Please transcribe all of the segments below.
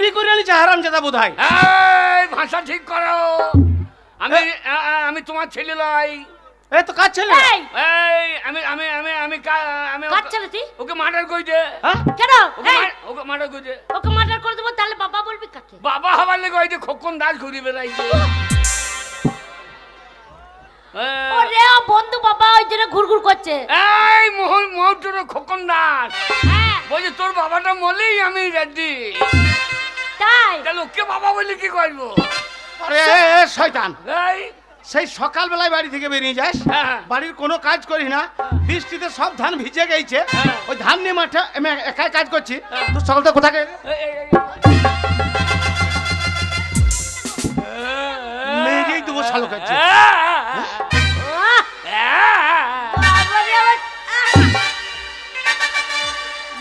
চুরি করে আনিছে হারামজাদা বোধহয়। এই ভাষা ঠিক করো। আমি তোমার ছেলে লই। এই তো কাজ ছেলে। এই আমি কাজ ছেলে তুই? ওকে মার্ডার কই দে। কেন? ওকে মার্ডার কই দে। ওকে মার্ডার করে দেব, তাহলে বাবা বলবি কাকে? বাবা হবার লেগে ওই যে খোকন দাস ঘুরে বেড়াইছে। ওরে বন্ধু বাবা ওই জন্য ঘুরঘুর করছে। এই মোহন খোকন দাস বলছে তোর বাবাটা মলেই আমি রেডি। তাই? তাহলে ওকে বাবা বলে কি করবো? আরে শয়তান, এই সেই সকালবেলায় বাড়ি থেকে বেরিয়ে যাস, বাড়ির কোনো কাজ করিস না, বৃষ্টিতে সব ধান ভিজে গেছে, ওই ধান নিয়ে মাঠে আমি একাই কাজ করছি, তুই সকালটা কোথাকে মেরেই দেবো শালো কাছে।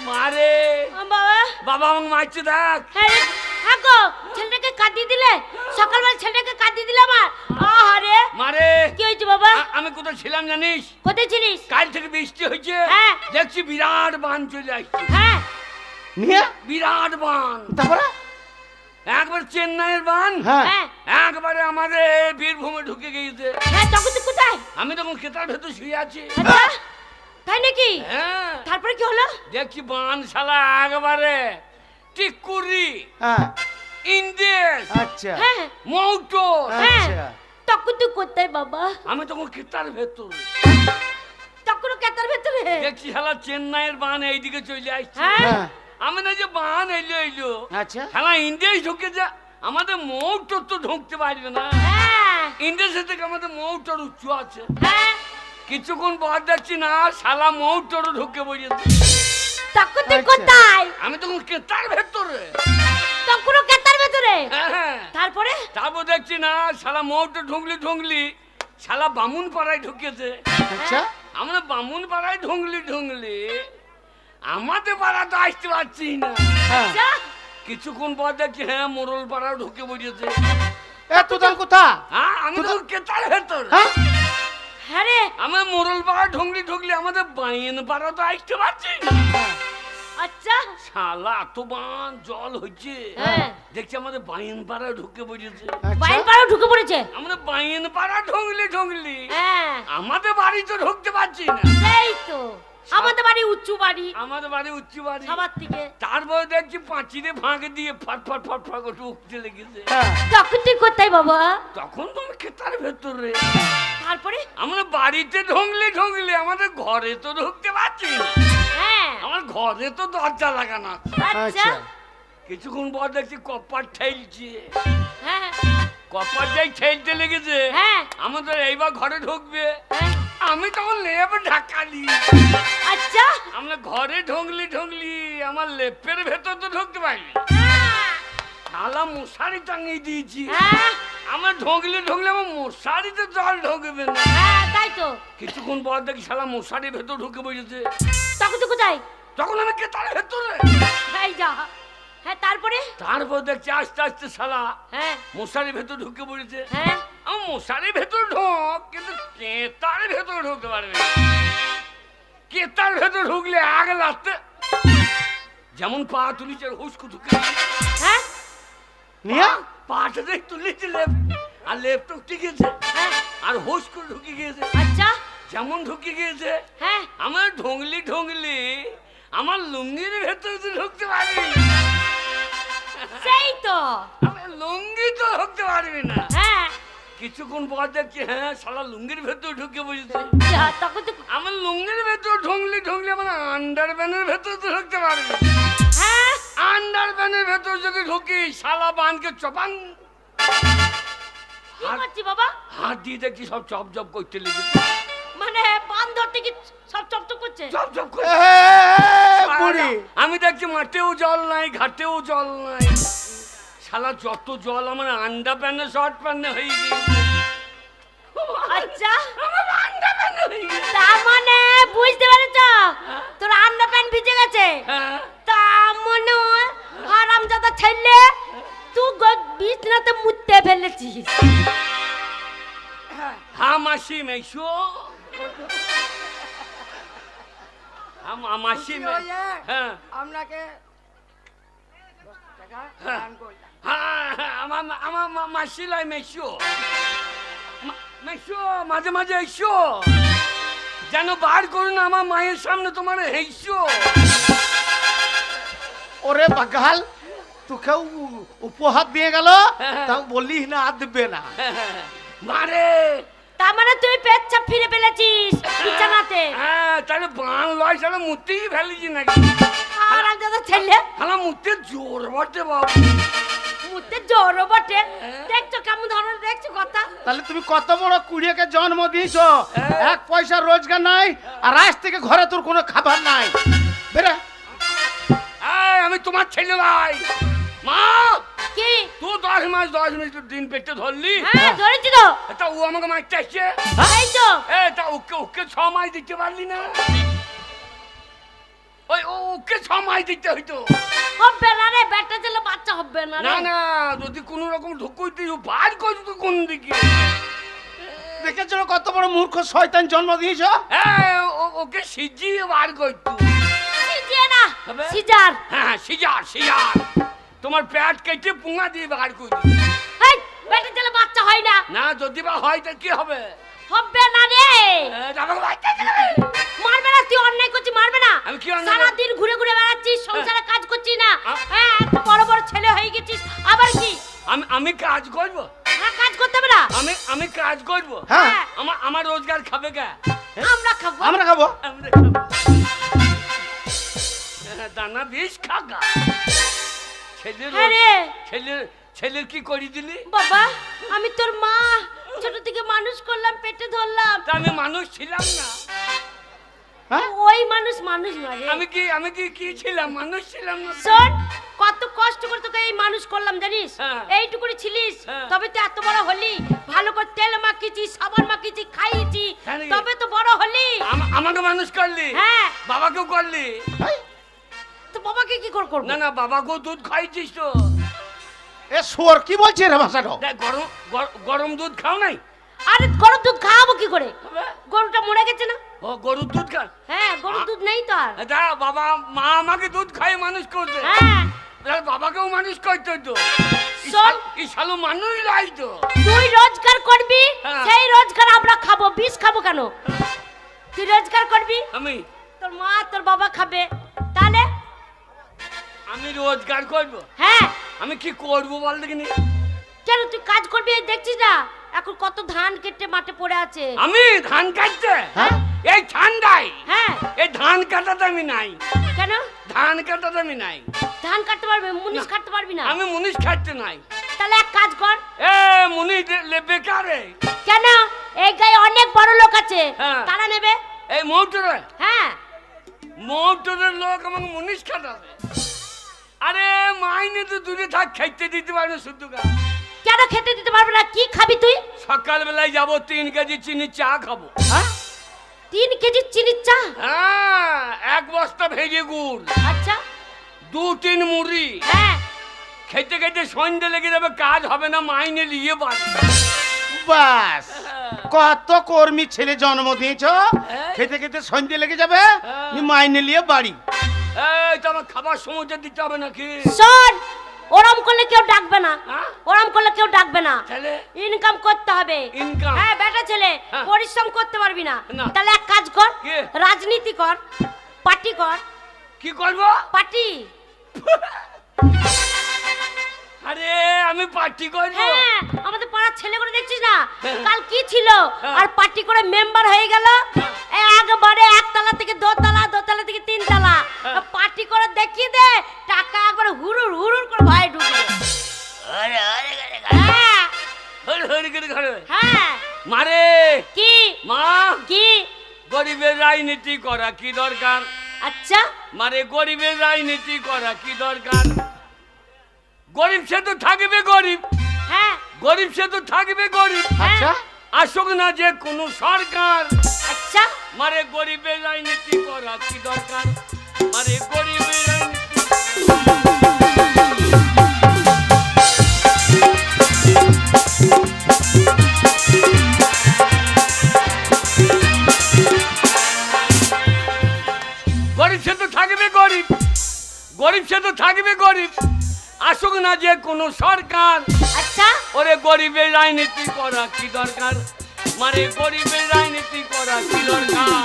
মারে বাবা আমাকে মারছে দেখ। ছেলেটাকে কাটিয়ে দিলে, সকালবেলা ছেলেটাকে কাটিয়ে দিলে আমার। আরে মারে কি হয়েছে বাবা? আমি কোথায় ছিলাম জানিস? কোথায় ছিলিস? কাল থেকে বৃষ্টি হয়েছে, দেখছি বিরাট বান চলে আসছে। হ্যাঁ নিয়ে বিরাট বান, তারপরে একবার চেন্নাইয়ের বান, হ্যাঁ একবারে আমাদের বীরভূমে ঢুকে গিয়েছে। হ্যাঁ তখন তুই কোথায়? আমি তখন খেতার ভেতর শুয়ে আছি। তাই নাকি? হ্যাঁ। তারপরে কি হলো? দেখছি বান শালা একবারে টিকুরি, ইন্দেশ, আচ্ছা মৌটো। আচ্ছা তখন তুই কোথায় বাবা? আমি তখন খেতার ভেতর, তখন কেতার ভেতরে দেখছি শালা চেন্নাইয়ের বান এইদিকে চলে আসছে। আমি না যে বান এলো আচ্ছা শালা ইন্দেশ ঢুকে যা, আমাদের মৌটোর তো ঢুকতে পারবে না। ইন্দেশের থেকে আমাদের মৌটোর উঁচু আছে। কিছুক্ষণ পর দেখছি না শালা মৌটোরও ঢুকে পড়েছে। তখন তুই কোথায়? আমি তখন কেতার ভেতরে। তখন কেতার ভেতরে? তারপরে তারপর দেখছি না শালা মৌটো ঢুংলি শালা বামুন পাড়ায় ঢুকেছে। আচ্ছা আমরা বামুন পাড়ায় ঢুংলি আমাদের পাড়া তো আসতে পারছি না। কিছুক্ষণ পর দেখছি মোরল পাড়াও ঢুকে পড়েছে। কোথা? আমি তো কেতার ভেতর। আমার মোরল পাড়া ঢুকলি আমাদের বাইন পাড়া তো আসতে পারছি না। আচ্ছা শালা এত বান জল হচ্ছে, দেখছি আমাদের বাইন পাড়া ঢুকে পড়েছে। বাইন পাড়া ঢুকে পড়েছে? আমরা বাইন পাড়া ঢুকলি আমাদের বাড়ি তো ঢুকতে পারছি না। সেই তো আমাদের বাড়ি উঁচু বাড়ি, আমাদের বাড়ি উঁচু বাড়ি সবার থেকে। তারপর দেখছি পাঁচিরে ফাঁকে দিয়ে ফট করে উঠতে লেগেছে। তখন তুই কোথায় বাবা? তখন তুমি খেতার ভেতরে। তারপরে আমরা বাড়িতে ঢুকলি আমাদের ঘরে তো ঢুকতে পারছি না। আমার ঘরে তো দরজা লাগানো। আচ্ছা কিছুক্ষণ পর দেখছি কপার ঠেলছে। কপার যাই ঠেলতে লেগেছে, আমাদের এইবার ঘরে ঢুকবে। আমি তখন লেপ ঢাকালি। আচ্ছা আমরা ঘরে ঢুকলি আমার লেপের ভেতর তো ঢুকতে পারিনি। শালা মশারি টাঙিয়ে দিয়েছি। আমরা ঢুকলি আমার মশারিতে জল ঢুকবে না। তাই তো কিছুক্ষণ পর দেখি শালা মশারির ভেতর ঢুকে পড়েছে। তখন তুই কোথায়? তখন আমি কেতার ভেতরে। তারপর দেখছি আস্তে আস্তে শালা মশারির ভেতর ঢুকে পড়েছে। আমার মশারির ভেতর ঢোক, কিন্তু কেতার ভেতর ঢুকতে পারবে না। কেতার ভেতর ঢুকলে আগে লাগতে যেমন পা তুলিছে হুস্কু ঢুকে পাটা দেখ তুলেছে লেপ, আর লেপ তো টিকেছে আর হুস্কু ঢুকে গিয়েছে। আচ্ছা যেমন ঢুকে গিয়েছে আমার ঢুকলি আমার লুঙ্গির ভেতরে তো ঢুকতে পারবি। সেই তো লুঙ্গি তো ঢুকতে পারবি না। কিছুক্ষণ পর দেখছি শালা লুঙ্গির ভেতর ঢুকে বসেছে। আমার লুঙ্গির ভেতর ঢুকলি আমার আন্ডার প্যানের ভেতর তো ঢুকতে পারবি। আন্ডার প্যানের ভেতর যদি ঢুকি শালা বানকে চপাং বাবা হাত দিয়ে দেখছি সব চপ চপ করতে লেগেছে। মানে বান ধরতে কি সব চপ চপ করছে? চপ চপ করছে। আমি দেখছি মাঠেও জল নাই, ঘাটেও জল নাই। শালা যত জল আমার আন্ডা প্যানে শর্ট প্যানে হয়ে গিয়েছে। আচ্ছা তার মানে বুঝতে পেরেছ তোর আন্ডা প্যান্ট ভিজে গেছে। তার মানে হারামজাদা ছেলে তুই বিছনাতে মুততে ফেলেছিস। হ্যাঁ মাসি মেশো মাসি আপনাকে টাকা হ্যাঁ। দান করলাম। হ্যাঁ হ্যাঁ, আমার মাসি লাই মেশো মেশো মাঝে মাঝে এসো যেন বার করুন আমার মায়ের সামনে তোমার হেসো। ওরে বাগাল তোকে উপহার দিয়ে গেল তাও বললি না আর দেবে না। মারে তার মানে তুই পেচ্ছাপ ফিরে ফেলেছিস বিছানাতে। হ্যাঁ তাহলে বান লয় তাহলে মুতেই ফেলেছি নাকি? হারামজাদা ছেলে, আমার মুতে জোর বটে বাবু। মুতে জোরও বটে। দেখছো কেমন ধরনের দেখছো কথা। তাহলে তুমি কত বড় কুড়িয়েকে জন্ম দিয়েছো, এক পয়সা রোজগার নাই আর আজ থেকে ঘরে তোর কোনো খাবার নাই। বেরে আমি তোমার ছেলে ভাই। মা কি তুই 10 মাস 10 মিনিট দিন পেটে ধরলি। হ্যাঁ ধরেছি তো। তা ও আমাকে মারতে আসছে। এই তো তা ওকে 6 মাস দিতে পারলি না? ওই ওকে 6 মাস দিতে হইতো। হবে না রে, বেটা ছেলে বাচ্চা হবে না রে। না না যদি কোনো রকম ঢুকুইতে বার করছো তো কোন দিকে? দেখেছো কত বড় মূর্খ শয়তান জন্ম দিয়েছো। ওকে সিজিয়ে বার করতো। সিজিয়ে না, হবে? সিজার। হ্যাঁ সিজার সিজার। তোমার পেট কেটে পুঙ্গা দিয়ে বার করতো। এই বেটা ছেলে বাচ্চা হয় না। না যদি বা হয় তা কি হবে? হবে না রে। আমাকে মারতে আসছে। মারবে না, তুই অন্যায় করছিস, মারবে না। আমি কি অন্যায়? সারা দিন ঘুরে ঘুরে বেড়াচ্ছিস, সংসারে কাজ করছিস না। হ্যাঁ এত বড় বড় ছেলে হয়ে গেছিস, আবার কি? আমি কাজ করব। হ্যাঁ কাজ করতে হবে না। আমি কাজ করব। হ্যাঁ আমার রোজগার খাবে কে? আমরা খাবো। আমরা খাবো। আমরা খাবো। দানা বিষ খাগা। হ্যাঁ রে। ছেলের কি করি দিলি? বাবা আমি তোর মা, ছোট থেকে মানুষ করলাম, পেটে ধরলাম। তা আমি মানুষ ছিলাম না। হ্যাঁ ওই মানুষ মানুষ নয় রে। আমি কি ছিলাম? মানুষ ছিলাম না। শোন কত কষ্ট করে তোকে এই মানুষ করলাম জানিস। হ্যাঁ। এইটুকুনি ছিলিস, হ্যাঁ। তবে তো এত বড় হলি। ভালো করে তেল মাখিয়েছি, সাবান মাখিয়েছি, খাইয়েছি, তাই নাকি? তবে তো বড় হলি। আমাকে মানুষ করলি? হ্যাঁ। বাবাকেও করলি? তো বাবাকে কি করব? না না বাবাকেও দুধ খাইছিস তো। এ শুয়োর কি বলছে রে ভাষাটা? দেখ, গরম দুধ খাও নাই? আরে গরুর দুধ খাওয়াবো কি করে? হবে? গরুটা মরে গেছে না। ও গরুর দুধ খা? হ্যাঁ গরুর দুধ নেই তো আর। দা বাবা মা আমাকে দুধ খাইয়ে মানুষ করছে। হ্যাঁ তাহলে বাবাকেও মানুষ করতে তো। শোন। এই শালু মানুষ লাই তো। তুই রোজগার করবি, হ্যাঁ। সেই রোজগার আমরা খাবো। বিষ খাবো কেন? তুই রোজগার করবি, আমি তোর মা তোর বাবা খাবে। তাহলে আমি রোজগার করব। হ্যাঁ আমি কি করব বল দেখিনি? কেন তুই কাজ করবি? এই দেখছিস না এখন কত ধান কেটে মাঠে পড়ে আছে। আমি ধান কাটতে? হ্যাঁ এই ঠান্ডায় হ্যাঁ এই ধান কাটাতে আমি নাই। কেন? ধান কাটাতে আমি নাই। ধান কাটতে পারবি, মুনিশ কাটতে পারবি না? আমি মুনিশ খাটতে নাই। তাহলে এক কাজ কর। মুনিশ বেকারে। কেন? এই গায়ে অনেক বড় লোক আছে, হ্যাঁ। তারা নেবে। এই মৌটরে হ্যাঁ মৌটরের লোক আমাকে মুনিশ খাটাবে। আরে মাইনে তো দূরে থাক, খাইতে দিতে পারবে শুধু। কেন খেতে দিতে পারবে না? কি খাবি তুই? সকালবেলায় যাব 3 কেজি চিনি চা খাবো। হ্যাঁ 3 কেজি চিনির চা? হ্যাঁ 1 বস্তা ভেজে গুড়, আচ্ছা 2-3 মুড়ি। হ্যাঁ খেতে খেতে সন্ধ্যে লেগে যাবে, কাজ হবে না, মাইনে নিয়ে বাড়ি। বাস কত কর্মী ছেলে জন্ম দিয়েছো, হ্যাঁ। খেতে খেতে সন্ধ্যে লেগে যাবে, হ্যাঁ। নি মাইনে নিয়ে বাড়ি। এই তো আমার খাবার সময় দিতে হবে নাকি? শোন, ওরম করলে কেউ ডাকবে না। হ্যাঁ? ওরম করলে কেউ ডাকবে না। তাহলে ইনকাম করতে হবে। ইনকাম? হ্যাঁ বেটা ছেলে, হ্যাঁ। পরিশ্রম করতে পারবি না। না। তাহলে এক কাজ কর, কি? রাজনীতি কর, পার্টি কর। কি করবো? পার্টি? আরে আমি পার্টি করবো? হ্যাঁ আমাদের পাড়ার ছেলেগুলো দেখছিস না, হ্যাঁ। কাল কি ছিল, হ্যাঁ। আর পার্টি করে মেম্বার হয়ে গেল। একবারে 1 তলা থেকে 2 তলা, 2 তলা থেকে 3 তলা হ্যাঁ। পার্টি করে দেখিয়ে দে, টাকা একবারে হুরুর হুরুর করে ভাই ঢুকবে। আরে আরে হ্যাঁ ঘরে হ্যাঁ মারে কি মা, কি? গরিবের রাজনীতি করা কি দরকার? আচ্ছা মারে গরিবের রাজনীতি করা কি দরকার? গরিব সে তো থাকবে গরিব, হ্যাঁ গরিব সে তো থাকবে গরিব। আচ্ছা আসুক না যে কোনো সরকার, আচ্ছা মারে গরিবের রাজনীতি করা কি দরকার? মারে গরিবের রাজনীতি। গরিব সে তো থাকবে গরিব, গরিব সে তো থাকবে গরিব। আসুক না যে কোনো সরকার। আচ্ছা ওরে গরিবের রাজনীতি করা কি দরকার, মানে গরিবের রাজনীতি করা কি দরকার।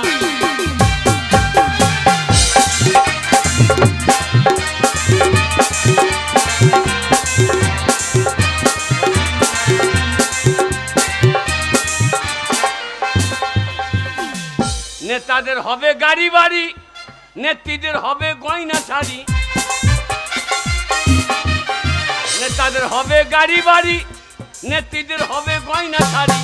নেতাদের হবে গাড়ি বাড়ি, নেত্রীদের হবে গয়না শাড়ি। নেতাদের হবে গাড়ি বাড়ি, নেত্রীদের হবে গয়না শাড়ি।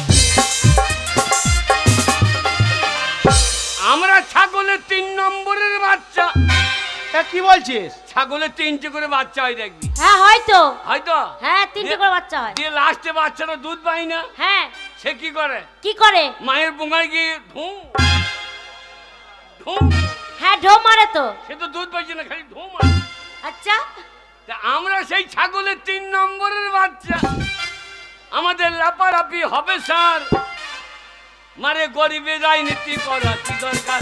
আমরা ছাগলের 3 নম্বরের বাচ্চা। কি বলছিস? ছাগলের 3টে করে বাচ্চা হয় দেখবি। হ্যাঁ হয়তো হয়তো হ্যাঁ 3টে করে বাচ্চা হয়। দিয়ে লাস্টে বাচ্চাটা দুধ পায় না। হ্যাঁ সে কি করে? কি করে? মায়ের বুঙায় গিয়ে ঢুম ঢুম। হ্যাঁ ঢো মারে তো। সে তো দুধ পাইছে না, খালি ঢুম মারে। আচ্ছা তা আমরা সেই ছাগলের 3 নম্বরের বাচ্চা। আমাদের লাপালাপি হবে স্যার, মানে গরিবের রাজনীতি করা কি দরকার,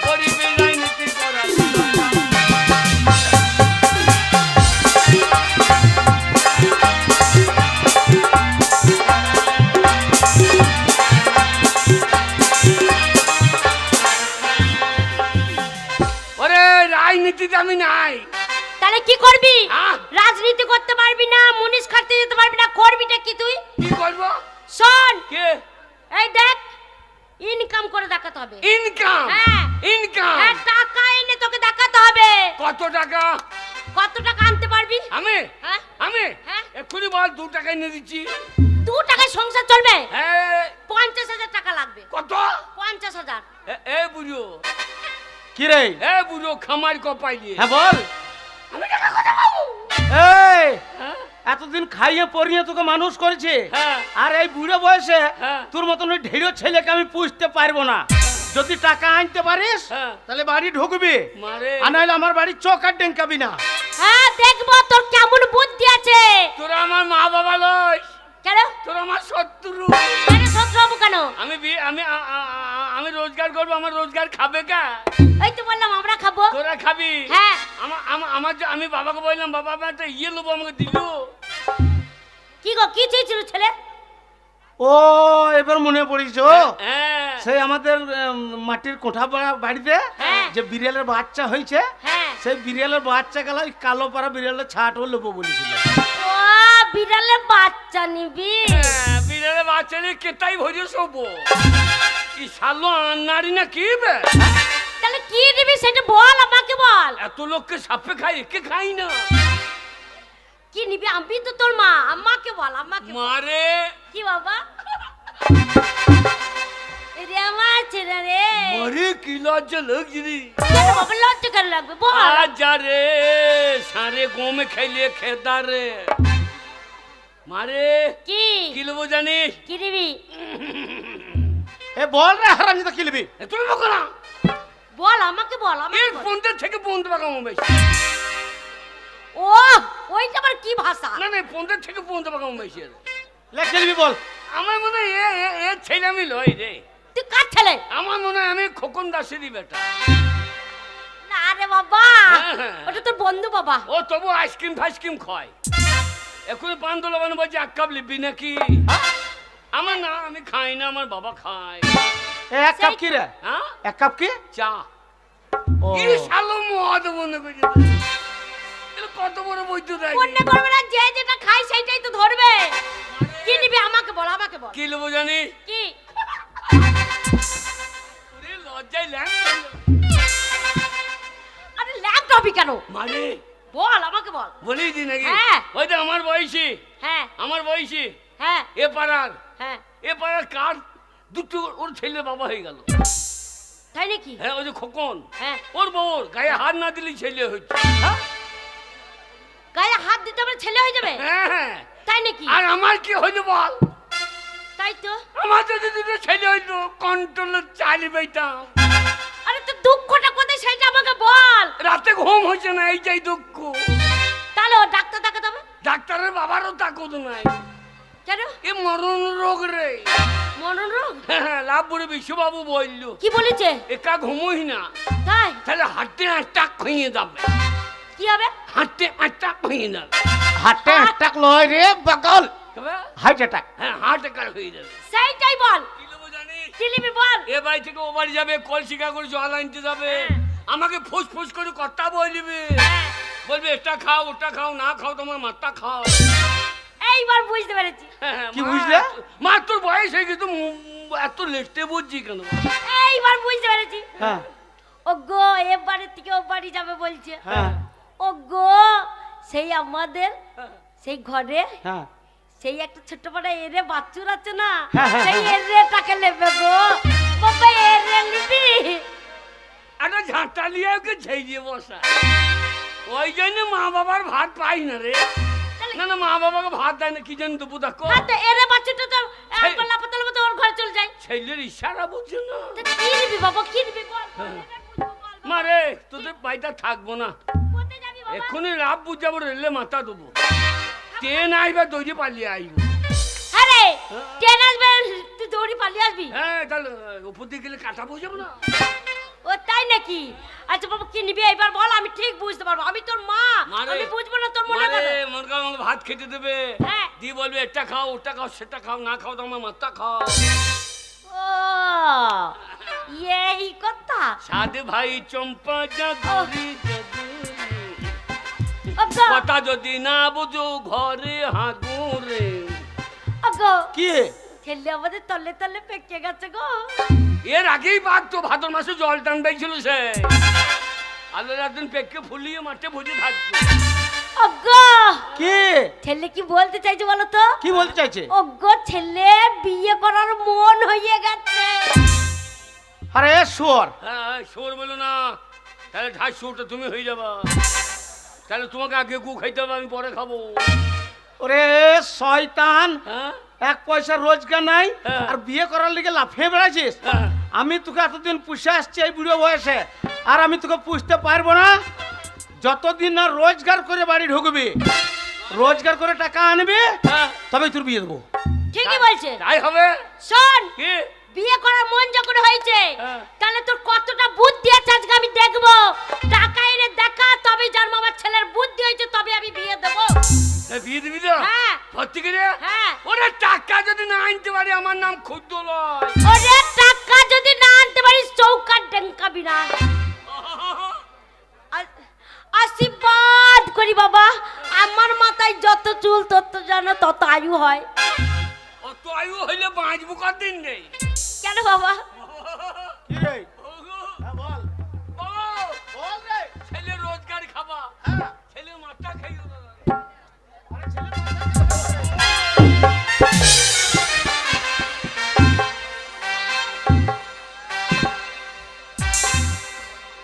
গরিবের রাজনীতি করা কি দরকার। ওরে রাজনীতিতে আমি নাই। তাহলে কি করবি? আহ! রাজনীতি করতে পারবি না, মুনিশ খাটতে যেতে পারবি না, করবিটা কি তুই? কি করবো? শোন কে? এই দেখ, ইনকাম করে দেখাতে হবে। ইনকাম? হ্যাঁ ইনকাম? হ্যাঁ টাকা এনে তোকে দেখাতে হবে। কত টাকা? কত টাকা আনতে পারবি? আমি হ্যাঁ আমি হ্যাঁ এক্ষুনি বল, 2 টাকা এনে দিচ্ছি। 2 টাকায় সংসার চলবে? হ্যাঁ। 50,000 টাকা লাগবে। কত? 50,000। এ বুঝো, কি রে? এ বুঝো খামার কপাই দিয়ে। হ্যাঁ বল। আমি টাকা কথা পাবো। এই হ্যাঁ এতদিন খাইয়ে পরিয়ে তোকে মানুষ করেছে, হ্যাঁ। আর এই বুড়ো বয়সে হ্যাঁ। তোর মতন ওই ঢেড়ো ছেলেকে আমি পুষতে পারবো না। যদি টাকা আনতে পারিস হ্যাঁ। তাহলে বাড়ি ঢুকবি, মারে আর নাহলে আমার বাড়ি চোখ আর ডেঙ্কাবি না। হ্যাঁ দেখবো তোর কেমন বুদ্ধি আছে। তোরা আমার মা বাবা লয়, কেন? তোরা আমার শত্রু। কেন শত্রু হবো কেন? আমি রোজগার করবো, আমার রোজগার খাবে কা? এই তো বললাম আমরা খাবো। তোরা খাবি? হ্যাঁ। আমি বাবাকে বললাম, বাবা আমি একটা ইয়ে নেবো, আমাকে দিল। কি গো কি চেয়েছিল ছেলে? ও এবার মনে পড়িস, হ্যাঁ সেই আমাদের মাটির কোঠা বাড়িতে হ্যাঁ। যে বিড়ালের বাচ্চা হয়েছে, হ্যাঁ সেই বিড়ালের বাচ্চা গেল কালো পাড়া বিড়ালের ছাটও নেবো বলেছিল। ও বিড়ালের বাচ্চা নিবি? হ্যাঁ, বিড়ালের বাচ্চা নিয়ে কেটাই ভরে শোবো। কি শালো আন্নারি না কি বে? তাহলে কি নিবি সেটা বল, আমাকে বল। এত লোককে সাপে খাই, একে খাই না। কি নিবি? আমি তো তোর মা, আমাকে বল, আমাকে বল। মারে কি বাবা? রে আমার ছেলে রে। মারে কি লজ্জা লাগছে রে। কেন বাবা লজ্জা কেন লাগবে বল? আজা রে সারে গমে খাইলে খেদা রে। মারে কি কি লবো জানিস? কি নিবি? এ বল রে হারামজাদা, কি নিবি? তুমি বকো না। বল আমাকে বল, আমাকে এর বল। পন্থে থেকে পন্থে পাকামো বেশি। ও ওইটা আবার কি ভাষা? না না, পন্থে থেকে পন্থে পাকামো বেশি। লে কি নিবি বল? আমার মনে হয় এ ছেলে আমি লই রে। তুই কার ছেলে? আমার মনে হয় আমি খোকন দাসেরই বেটা। না রে বাবা, হ্যাঁ, হ্যাঁ। ওটা তোর বন্ধু বাবা। ও তবু আইসক্রিম ফাইসক্রিম খায়। এখন পান দোলাবানো বলছে 1 কাপ লিবি নাকি? আমার না, আমি খাই না, আমার বাবা খায়। এ 1 কাপ কি রে? হ্যাঁ 1 কাপ কি? চা। ও কি শালো মদ মনে করছে। এটা কত বড় বৈদ্য দেয়। মনে করবে না, যে যেটা খাই সেইটাই তো ধরবে। কি নিবি আমাকে বল, আমাকে বল। কি নেবো জানিস? কি? ওরে লজ্জায় ল্যাং। আরে ল্যাপটপই কেন? মানে বল আমাকে বল। বলেই দি নাকি? হ্যাঁ। ওই তো আমার বয়সী, হ্যাঁ আমার বয়সী হ্যাঁ এ পাড়ার, হ্যাঁ। এ পাড়ার কার দুটো ওর ছেলে বাবা হয়ে গেল। তাই নাকি? হ্যাঁ ওই যে খোকন, হ্যাঁ। ওর বউর গায়ে হাত না দিলেই ছেলে হচ্ছে। গায়ে হাত দিতে আমার ছেলে হয়ে যাবে? হ্যাঁ হ্যাঁ। তাই নাকি? আর আমার কি হইলো বল? তাই তো। আমার যদি দুটো ছেলে হইতো কন্ট্রোলে চালি পাইতাম। আরে তো দুঃখটা কোথায় সেটা আমাকে বল। রাতে ঘুম হচ্ছে না, এইটাই দুঃখ। তাহলে ও ডাক্তার দেখাতে হবে। ডাক্তারের বাবারও তাকত নাই। কেন? এ মরণ রোগ রে। মরণ রোগ? হ্যাঁ, লাভ বলে বিশ্ববাবু বললো কি বলেছে? একা ঘুমোই না, তাই? তাহলে হাঁটতে হাঁটতে খুঁয়ে যাবে। কি হবে? হাঁটতে অ্যাটাক হয়ে যাবে। হার্টে অ্যাটাক লয় রে পাগল, হার্ট অ্যাটাক। হ্যাঁ হার্ট অ্যাটাক হয়ে যাবে। সেইটাই বল। কি নেবো জানিস? কি নিবি বল? এ বাড়ি থেকে ও বাড়ি যাবে, কলসিকা করে জল আনতে যাবে, আমাকে ফুস ফুস করে কথা বলবে, বলবে এটা খাও ওটা খাও, না খাও তোমার মাথা খাও। এইবার বুঝতে পেরেছি। কি বুঝলে? মা তোর বয়স হয়ে গেছে, এত লেটে বুঝছি কেন? এইবার বুঝতে পেরেছি। হ্যাঁ ওগো এবারে থেকে ও বাড়ি যাবে বলছে। হ্যাঁ ওগো সেই আমাদের সেই ঘরে হ্যাঁ সেই একটা ছোট্ট বড় এরে বাচ্চুর আছে না, হ্যাঁ, হ্যাঁ, সেই এরেটাকে নেবে গো বাবা, এরে নিবি? একটা ঝাঁটা নিয়ে ওকে ঝেড়ে বসা, ওই জন্য মা বাবার ভাত পাই না রে। না না মা বাবাকে ভাত দেয় না, কি জানি তো বুঝা কো। হ্যাঁ তো এরে বাচ্চুটা তো একবার লাপাতে লাপাতে ওর ঘরে চলে যায়। ছেলের ইশারা বুঝছো না? তা কি নিবি বাবা, কি নিবি বল? মা রে তোদের বাড়িটা থাকবো না, কোথায় যাবি বাবা? এক্ষুনি রাত বুঝাবো, রেলে মাথা দেবো, ট্রেন আইবা দৌড়ে পালিয়ে আইবো। আরে ট্রেন আসবে, তুই দৌড়ি পালিয়ে আসবি? হ্যাঁ তাহলে উপর দিকে গেলে কাটা বুঝাবো না। ও তাই নাকি? আচ্ছা বাবা কি নিবি এবার বল, আমি ঠিক বুঝতে পারবো, আমি তোর মা, আমি বুঝবো না তোর মনে কথা। মন করে আমাকে ভাত খেতে দেবে, হ্যাঁ। দিয়ে বলবে এটা খাও ওটা খাও সেটা খাও, না খাও তোমার মাথা খাও। ও এই কথা। সাধে ভাই চম্পা জাদুরি ওগো কথা যদি না বুঝো ঘরে হাগুরে। ওগো কি ছেলে আমাদের তলে তলে পেকে গেছে গো। এর আগেই বাঘ তো ভাদর মাসে জল টানবেই ছিল সে, আলোর একদিন পেককে ফুলিয়ে মাঠে ভুজে থাকবে। ওগো কি ছেলে কি বলতে চাইছে বলো তো? কি বলতে চাইছে? ওগো ছেলে বিয়ে করার মন হয়ে গেছে। আরে শুয়োর, হ্যাঁ শোর বলো না, তাহলে ঢাই শোরটা তুমি হয়ে যাবা, তাহলে তোমাকে আগে গু খাইতে হবে, আমি পরে খাবো। ওরে শয়তান, হ্যাঁ এক পয়সা রোজগার নাই হ্যাঁ। আর বিয়ে করার লিগে লাফিয়ে বেড়াচ্ছিস। হ্যাঁ। আমি তোকে এতদিন পুষে আসছি এই বুড়ো বয়সে, আর আমি তোকে পুষতে পারবো না। যতদিন না রোজগার করে বাড়ি ঢুকবি, রোজগার করে টাকা আনবি, হ্যাঁ তবে তোর বিয়ে দেবো। ঠিকই বলছে। তাই হবে। শোন কি বিয়ে করার মন যখন হয়েছে, হ্যাঁ। তাহলে তোর কতটা বুদ্ধি আছে আজকে আমি দেখবো। টাকা এনে দেখা তবে যার মামার ছেলের বুদ্ধি হয়েছে, তবে আমি বিয়ে দেবো। বিয়ে দিবি তো? হ্যাঁ। সত্যি করে? হ্যাঁ। ওরে টাকা যদি না আনতে পারি আমার নাম ক্ষুদ্র লয়। ওরে টাকা যদি না আনতে পারিস চৌকার ডেঙ্কাবি না। আশীর্বাদ করি বাবা, আমার মাথায় যত চুল তোর তো জানো তত আয়ু হয়। অত আয়ু হইলে বাঁচবো কদিন নেই। কেন বাবা? কি রে? হ্যাঁ, বল। বল রে। ছেলে রোজগার খাবা, হ্যাঁ। ছেলে মাথা খাইও না। আরে ছেলে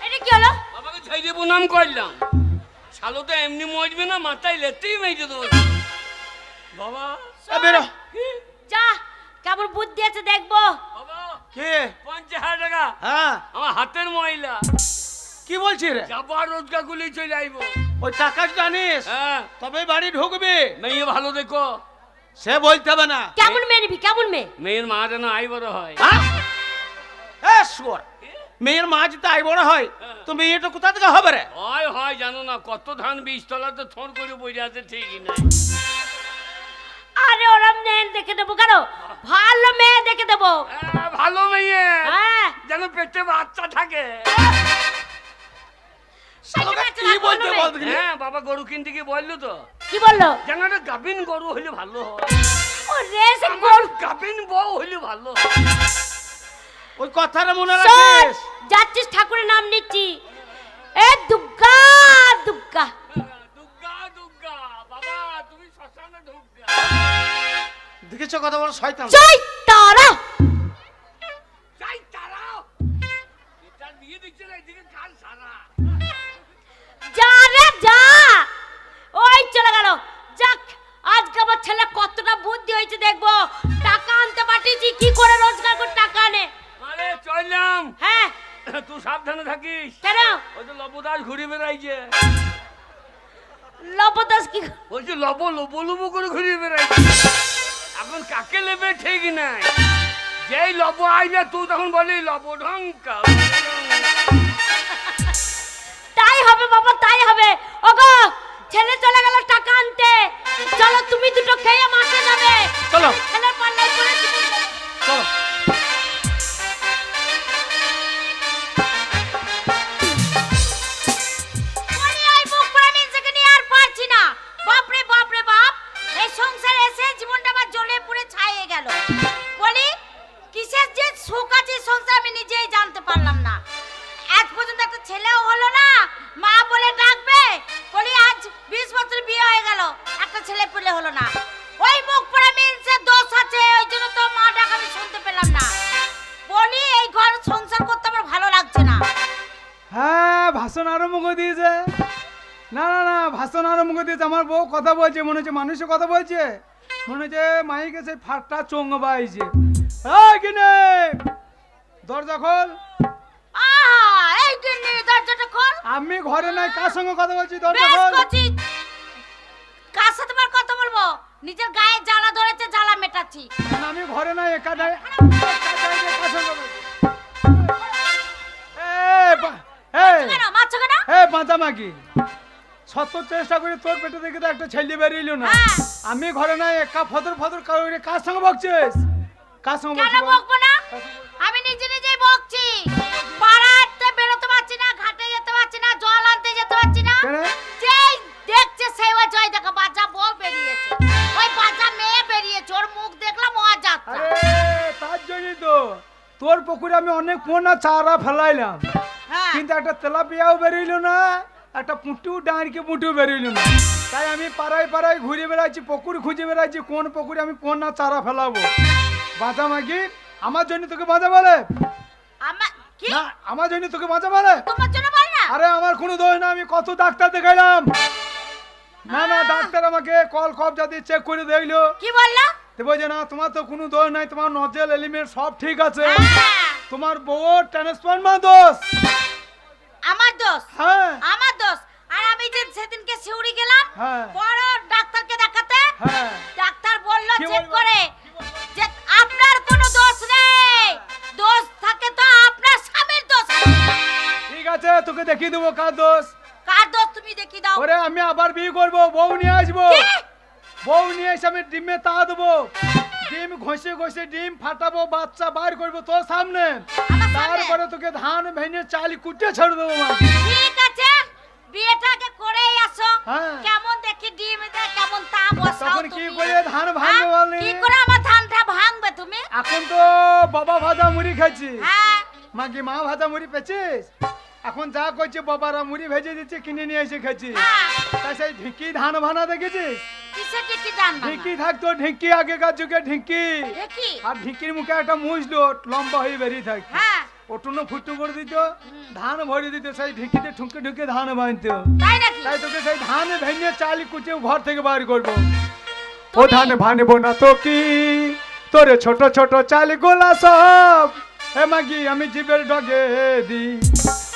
এটা কি হলো? বাবাকে ছেড়ে প্রণাম করলাম, শালো তো এমনি মরবে না, মাথায় লেতেই মেজে দেবো। বাবা এ বেরো। কি? যা কেমন বুদ্ধি আছে দেখবো। বাবা কে? 50,000 টাকা হ্যাঁ আমার হাতের ময়লা, কি বলছিস রে? যাবা রোজগার গুলি চলে আইবো। ওই টাকা জানিস হ্যাঁ তবে বাড়ি ঢুকবি। মেয়ে ভালো দেখো, সে বলতে হবে না। কেমন মেয়ে নিবি? কেমন মেয়ে? মেয়ের মা যেন আই বড় হয়। হ্যাঁ? এ শুয়োর, মেয়ের মা যদি আই বড় হয় তো মেয়েটা কোথা থেকে হবে রে? হয় হয় জানো না, কত ধান বীজতলাতে থর করে বসে আছে, ঠিকই না। আরে ওরম মেয়ে দেখে দেবো কেন? ভালো মেয়ে দেখে দেবো। ভালো মেয়ে হ্যাঁ যেন পেটে বাচ্চা থাকে। শালোকে কি বলতে বল দেখি? হ্যাঁ বাবা গরু কিনতে গিয়ে বললো তো, কি বললো? যেন একটা গাভিন গরু হইলে ভালো হয়, ও রে সে আমার গাভিন বউ হইলে ভালো হয়। ওই কথাটা মনে শোন, রাখিস। যাচ্ছিস ঠাকুরের নাম নিচ্ছি। এ দুর্গা দুর্গা। দুর্গা দুর্গা বাবা তুমি শ্মশানে ঢুকগা। দেখেছো কত বড় শয়তান? জয় তারা। যাই তারাও এটা বিয়ে দিচ্ছে না, এদিকে কাল সারা। যা রে যা, ওই চলে গেল। যাক আজকে আমার ছেলে কতটা বুদ্ধি হয়েছে দেখবো। টাকা আনতে পাঠিয়েছি, কি করে রোজগার করে টাকা আনে। আরে চললাম, হ্যাঁ তুই সাবধানে থাকিস। কেন? ওই তো লবদাস ঘুরে বেড়াইছে, লবদাস কি? ওই যে লবো লবো করে ঘুরে বেড়াইছে। এখন কাকে নেবে ঠিক নাই, যেই লব আইবে তুই তখন বলি লব ঢঙ্কা। তাই হবে বাবা তাই হবে। ওগো ছেলে চলে গেল টাকা আনতে, চলো তুমি দুটো খেয়ে মাঠে যাবে। চলো ছেলের পাল্লায় পড়ে চলো। ভাষণ আরম্ভ করে দিয়েছে। না না না, ভাষণ আরম্ভ করে দিয়েছে। আমার বউ কথা বলছে, মনে হচ্ছে মানুষের কথা বলছে, মনে হচ্ছে মাইকে সেই ফাটটা চোঙ্গ বাইছে। কিনে দরজা খোল। আমি ঘরে নাই, কার সঙ্গে কথা বলছি? দরজা খোল। কার সাথে কথা বলবো? নিজের গায়ে জ্বালা ধরেছে, জ্বালা মেটাচ্ছি। আমি ঘরে নাই, একা নাই। চেষ্টা করে তোর পেটে দেখে তো একটা ছেলে বেরিয়েছিল না। আমি ঘরে নাই, একা ফদর ফদর করে কার সঙ্গে বকছিস? কার সঙ্গে বকবো না? আমি নিজে নিজেই বকছি। পাড়াতে বেরোতে পারছি না, ঘাটে যেতে পারছি না, জল আনতে যেতে পারছি না। যেই দেখছে সেই ওই জয় দেখা বাচ্চা বউ বেরিয়েছে, ওই বাচ্চা মেয়ে বেরিয়েছে, ওর মুখ দেখলাম ও যাচ্ছে। তার জন্যই তো তোর পুকুরে আমি অনেক পোনা চারা ফেলাইলাম, কিন্তু একটা তেলাপিয়াও বেরিয়েছিল না, একটা পুঁটিও ডাঁড়কে পুঁটিও বেরিয়েছিল না। তাই আমি পাড়ায় পাড়ায় ঘুরে বেড়াচ্ছি, পুকুর খুঁজে বেড়াচ্ছি, কোন পুকুরে আমি পোনা চারা ফেলাবো। বাঁচা মাগি, আমার জন্য তোকে বাঁচা বলে না, আমার জন্য তোকে বাঁচা বলে। আরে আমার কোনো দোষ না, আমি কত ডাক্তার দেখাইলাম। না না, ডাক্তার আমাকে কল কবজা দিয়ে চেক করে দেখলো। কি বললো? বলছে না, তোমার তো কোনো দোষ নাই, তোমার নজেল এলিমেন্ট সব ঠিক আছে, তোমার বউর ট্রান্সফরমার দোষ। আমার দোষ? হ্যাঁ আমার দোষ। আর আমি যে সেদিনকে শিউরি গেলাম বড় ডাক্তারকে দেখাতে, ডাক্তার বলল চেক করে যে আপনার কোনো দোষ নেই, দোষ থাকে তো আপনার স্বামীর দোষ। ঠিক আছে, তোকে দেখিয়ে দেবো কার দোষ। কার দোষ তুমি দেখিয়ে দাও। ওরে আমি আবার বিয়ে করবো, বউ নিয়ে আসবো। বউ নিয়ে এসে আমি ডিমে তা দেবো, ডিম ঘষে ঘষে ডিম ফাটাবো, বাচ্চা বার করবো তোর সামনে, তারপরে তোকে ধান ভেঙে চাল কুটে ছেড়ে দেবো। ঠিক আছে, বিয়েটাকে করেই আসো। কেমন দেখি ডিম দে, কেমন তা বসাও। তখন কি করে ধান ভাঙবে বলনি? কি করে আমার ধানটা ভাঙবে তুমি? এখন তো বাবা ভাজা মুড়ি খাচ্ছি। মাগি মা ভাজা মুড়ি পেয়েছিস? এখন যা করছে বাবারা মুড়ি ভেজে দিচ্ছে, কিনে নিয়ে এসে খাচ্ছি। তাই সেই ঢিকি ধান ভানা দেখেছিস? ঢিকি থাকতো, ঢিকি আগেকার যুগে ঢিকি, আর ঢিকির মুখে একটা মুছলো লম্বা হয়ে বেরিয়ে থাকতো, ওটুনো ফুটু করে দিত, ধান ভরে দিত, সেই ঢিকিতে ঠুকে ঠুকে ধান বাঁধতো। তাই তোকে সেই ধান ভেঙে চাল কুচে ঘর থেকে বার করবো। ও ধান ভানবো না তো কি তোরে ছোট ছোট চাল গোলা সব, হে মাগি আমি জীবের ডগে দি।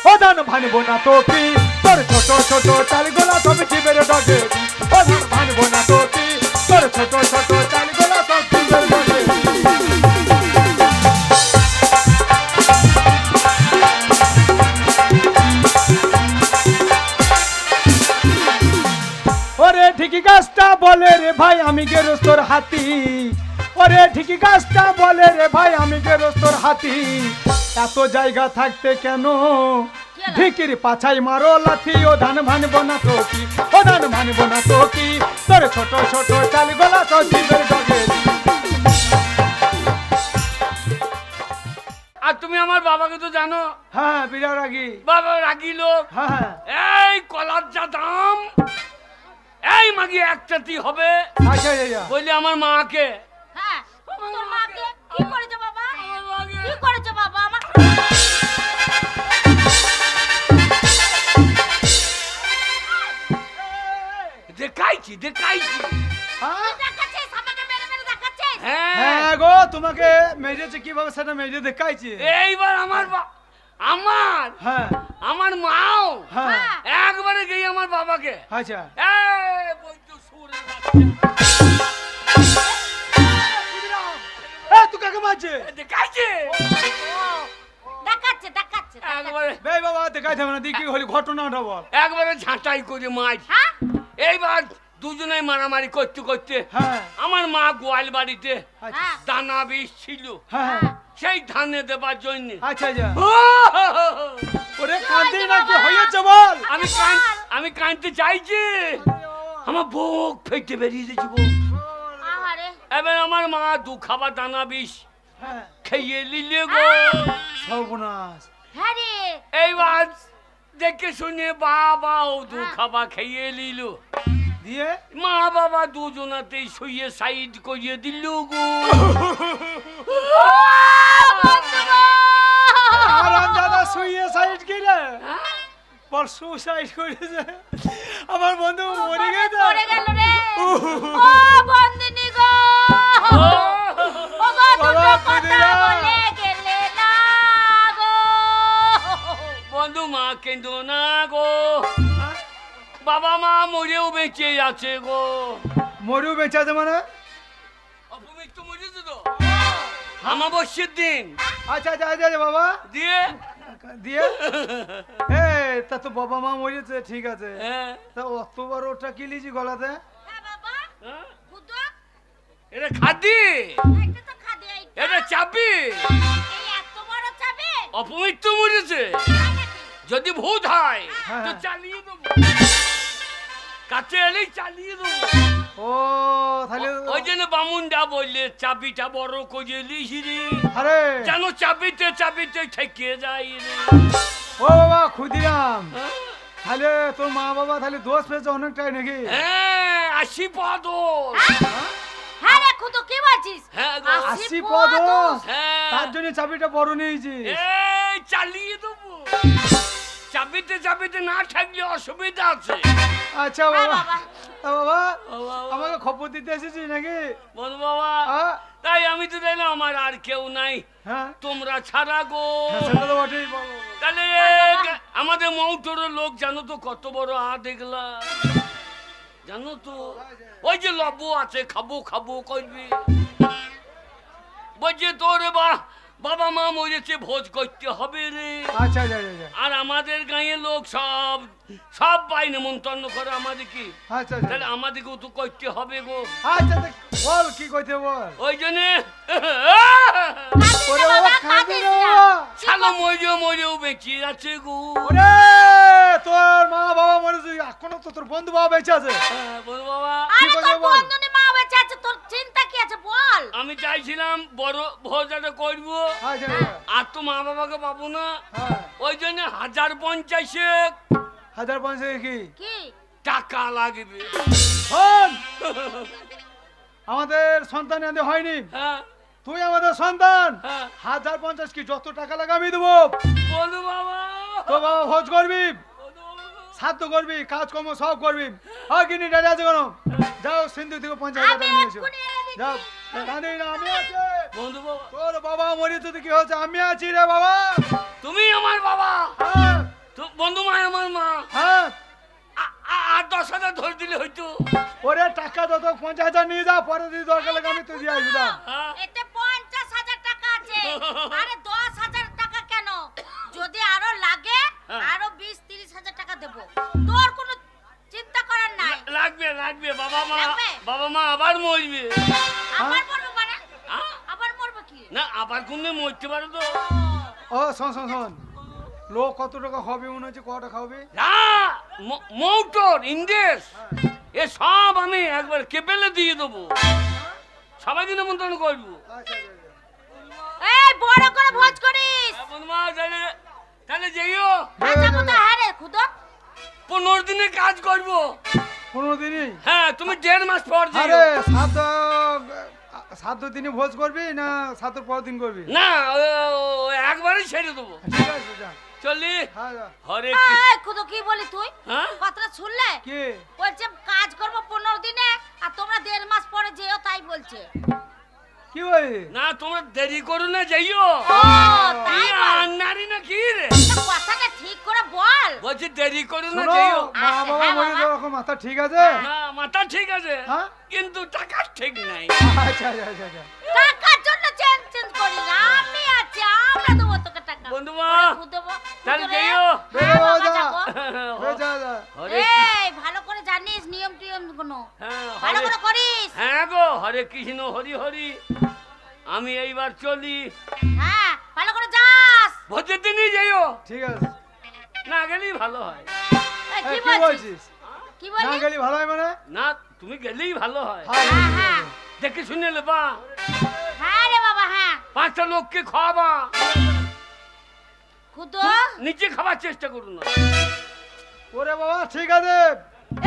ও ধান ভানবো না তো কি তোর ছোট ছোট চাল গোলা সব জীবের ডগে দি। ও ধান ভানবো না তো কি তোর ছোট ছোট চাল গোলা সব জীবের ডগে দি। ওরে ঠিকই গাছটা বলে রে ভাই আমি গেরস্তর হাতি, ওরে ঠিকই গাছটা বলে রে ভাই আমি গেরস্তর হাতি, এত জায়গা থাকতে কেন ঢিকির পাছাই মারো লাথি। ও ধান ভানবো না তো কি, ও ধান ভানবো না তো কি তোর ছোট ছোট চাল গোলা সব জীবের ডগে। আর তুমি আমার বাবাকে তো জানো। হ্যাঁ বিরাট রাগী। বাবা রাগী লোক। হ্যাঁ এই কলার যা দাম, এই মাগি একটাতি হবে। আচ্ছা বলি আমার মাকে। হ্যাঁ তোর মাকে কি করেছো বাবা? কি করেছো বাবা? আমার দেখাইছি দেখাইছি। দেখাচ্ছিস আমাকে, মেরে মেরে দেখাচ্ছিস? হ্যাঁ গো, তোমাকে মেরেছে কিভাবে সেটা মেরে দেখাইছি। এইবার আমার আমার হ্যাঁ আমার মাও হ্যাঁ একবারে গই আমার বাবাকে। আচ্ছা এই বলতো সুরে এ তুই কাকে মারছে? দেখাইছে দেখাচ্ছে দেখাচ্ছে। একবারে বে বাবা দেখাই দেবে না দেখি হলি ঘটনাটা বল। একবারে ঝাঁটাই করে মার। হ্যাঁ এইবার দুজনে মারামারি করতে করতে হ্যাঁ আমার মা গোয়াল বাড়িতে আচ্ছা দানা বীজ ছিল, হ্যাঁ সেই ধানে দেবার জন্য। আচ্ছা যা ওরে কাঁদে নাকি হয়েছে বল। আমি কাঁদতে চাইছি, আমার বুক ফেটে বেরিয়ে দিয়েছি গো। আহারে এবার আমার মা দু খাবার দানা বিষ হ্যাঁ খেয়ে নিলে গো। সর্বনাশ। হ্যাঁ রে এইবার দেখে শুনে বাবাও দু খাবার খেয়ে নিল, দিয়ে মা বাবা দুজনাতেই শুয়ে সাইড করিয়ে দিল গো। আর দাদা শুয়ে সাইড কিরে বল সুসাইড করেছে আমার বন্ধু মরে গেছে। মরে গেল রে ও বন্দিনী গো ও গো দুটো কথা বলে গেলে না গো। বন্ধু মা কেঁদো না গো, বাবা মা মরেও বেঁচে আছে গো। মরেও বেঁচে আছে মানে? অপমৃত্যু মরেছে তো আমাবস্যার দিন। আচ্ছা আচ্ছা আচ্ছা বাবা দিয়ে দিয়ে তা তো বাবা মা মরেছে ঠিক আছে, তা অত বড় ওটা কি লিজি গলাতে? হ্যাঁ বাবা বুদ্ধ এটা খাদি, এটা তো খাদে এটা চাবি। এই এত বড় চাবি অপমৃত্যু মরেছে, যদি ভূত হয় তো চালিয়ে দেবো, কাছে এলেই চালিয়ে দেবো। ও তাহলে ওই জন্য বামুনটা বললে চাবিটা বড় করে লিখি রে, আরে যেন চাবিতে চাবিতে ঠেকে যায় রে। ও বাবা ক্ষুদিরাম তাহলে তোর মা বাবা তাহলে দোষ পেয়েছে অনেকটাই নাকি? হ্যাঁ 80 পদ। হ্যাঁ রে খুদু কি বলছিস? হ্যাঁ গো 80 পদ, হ্যাঁ তার জন্য চাবিটা বড় নিয়েছি। এই চালিয়ে দেবো, চাবিতে চাবিতে না ঠেকলে অসুবিধা আছে। আচ্ছা হ্যাঁ বাবা বাবা বাবা ও বাবা, আমাকে খবর দিতে এসেছিস নাকি? বল বাবা, তাই আমি তো দেখলাম আমার আর কেউ নাই হ্যাঁ তোমরা ছাড়া গো। সেটা তো বটেই বল বাবা। তাহলে আমাদের মৌটোর লোক জানো তো কত বড় দেখলা জানো তো, ওই যে লব্য আছে খাবো খাবো করবি, বলছে তোর বাবা মা মরেছে ভোজ করতে হবে রে। আচ্ছা আচ্ছা আচ্ছা আর আমাদের গাঁয়ের লোক সব সব পাই নেমন্তন্ন করে আমাদেরকে, আচ্ছা তাহলে আমাদেরকেও তো করতে হবে গো। আচ্ছা বল কি কইতে বল। ওই জন্যে ওরে বাবা কাঁদে না ছালো মরেও বেঁচে আছে গো। ওরে তোর মা বাবা মরেছে এখনো তো তোর বন্ধু বাবা বেঁচে আছে। বল বাবা, আরে তোর বন্ধুনি মা বেঁচে আছে, তোর চিন্তা কি আছে বল? আমি চাইছিলাম বড় ভোজটা করবো, আচ্ছা আর তো মা বাবাকে পাবো না, হ্যাঁ ওই জন্য 1050 1050 কি কি টাকা লাগবে। শোন আমাদের সন্তান আদে হয়নি, হ্যাঁ তুই আমাদের সন্তান, হ্যাঁ 1050 কি যত টাকা লাগে আমি দেবো। বলো বাবা, তো বাবা ভোজ করবি, বলো বাবা। সাধ্য করবি, কাজকর্ম সব করবি। হ্যাঁ কিনি ডালে আছে কোনো, যাও সিন্ধু থেকে 50,000 টাকা নিয়ে এসো। এক্ষুনি এনে দিচ্ছি। যাও কাঁদি না আমি আছি। বন্ধু বাবা, তোর বাবা মরিতে তো কি হচ্ছে আমি আছি রে বাবা। তুমি আমার বাবা, হ্যাঁ তো বন্ধু মা আমার মা, হ্যাঁ আর 10,000 ধরে দিলে হয়তো। ওরে টাকা তো 50,000 নিয়ে যা, পরে যদি দরকার লাগে আমি তো দিয়ে আসবি। যা হ্যাঁ? এতে 50,000 টাকা আছে। আরে 10,000 টাকা কেন, যদি আরো লাগে আরো 20-30,000 টাকা দেব, তোর কোনো চিন্তা করার নাই। লাগবে লাগবে, বাবা মা লাগবে? বাবা মা আবার মরবে। আবার মরবো মানে? হ্যাঁ? আবার মরবো কি? না আবার কোনদিন মরতে পারে তো। ও শোন শোন শোন, লোক কত টাকা হবে মনে হচ্ছে, কটা খাবে? না মৌটর ইন্দেশ এ সব আমি একবার কেবেলে দিয়ে দেবো, সবাইকে নিমন্ত্রণ করবো। আচ্ছা এই বড় করে ভোজ করিস। বন্ধুমা তাহলে তাহলে যেও আচ্ছা কোথা হ্যাঁ রে খুদো 15 দিনে কাজ করবো। 15 দিনই? হ্যাঁ তুমি 1.5 মাস পর আরে যেও। সাত দিনে ভোজ করবি না সাতের পর দিন করবি? না একবারই ছেড়ে দেবো। ঠিক আছে যা। চলি হ্যাঁ যা। হরে এই খুদো কি বলি তুই? হ্যাঁ কথাটা শুনলে? কি বলছে কাজ করব 15 দিনে আর তোমরা 1.5 মাস পরে যেও তাই বলছে। কি বলি? না তোমরা দেরি করো না যাইও। ও তাই বল। নারী না কি রে, তো কথাটা ঠিক করে বল। বলছি দেরি করো না শোনো যাইও। মা বাবা হ্যাঁ, মরে বাবা। যাওয়ার এখন মাথা ঠিক আছে? না মাথা ঠিক আছে হ্যাঁ? কিন্তু টাকা ঠিক নাই। আচ্ছা আচ্ছা আচ্ছা আচ্ছা। টাকার জন্য চেঞ্জ করি না, আমি আছি, আমরা দেবো তোকে টাকা। বন্ধুমা খুদেবো তাহলে যাইও এই ভালো করে জানিস নিয়ম টিয়ম গুলো ভালো করে করিস হ্যাঁ গো হরে কৃষ্ণ হরি হরি আমি এইবার চলি হ্যাঁ ভালো করে যাস ভোজের দিনই যাইও ঠিক আছে না গেলেই ভালো হয় এই, কি কি বলছিস বলছিস কি না বলিস গেলি ভালো হয় মানে না তুমি গেলেই ভালো হয় হ্যাঁ হ্যাঁ দেখে শুনে নেবা হ্যাঁ রে বাবা হ্যাঁ 5টা লোককে খাওয়াবা খুদো নিচে খাবার চেষ্টা করুন না ওরে বাবা ঠিক আছে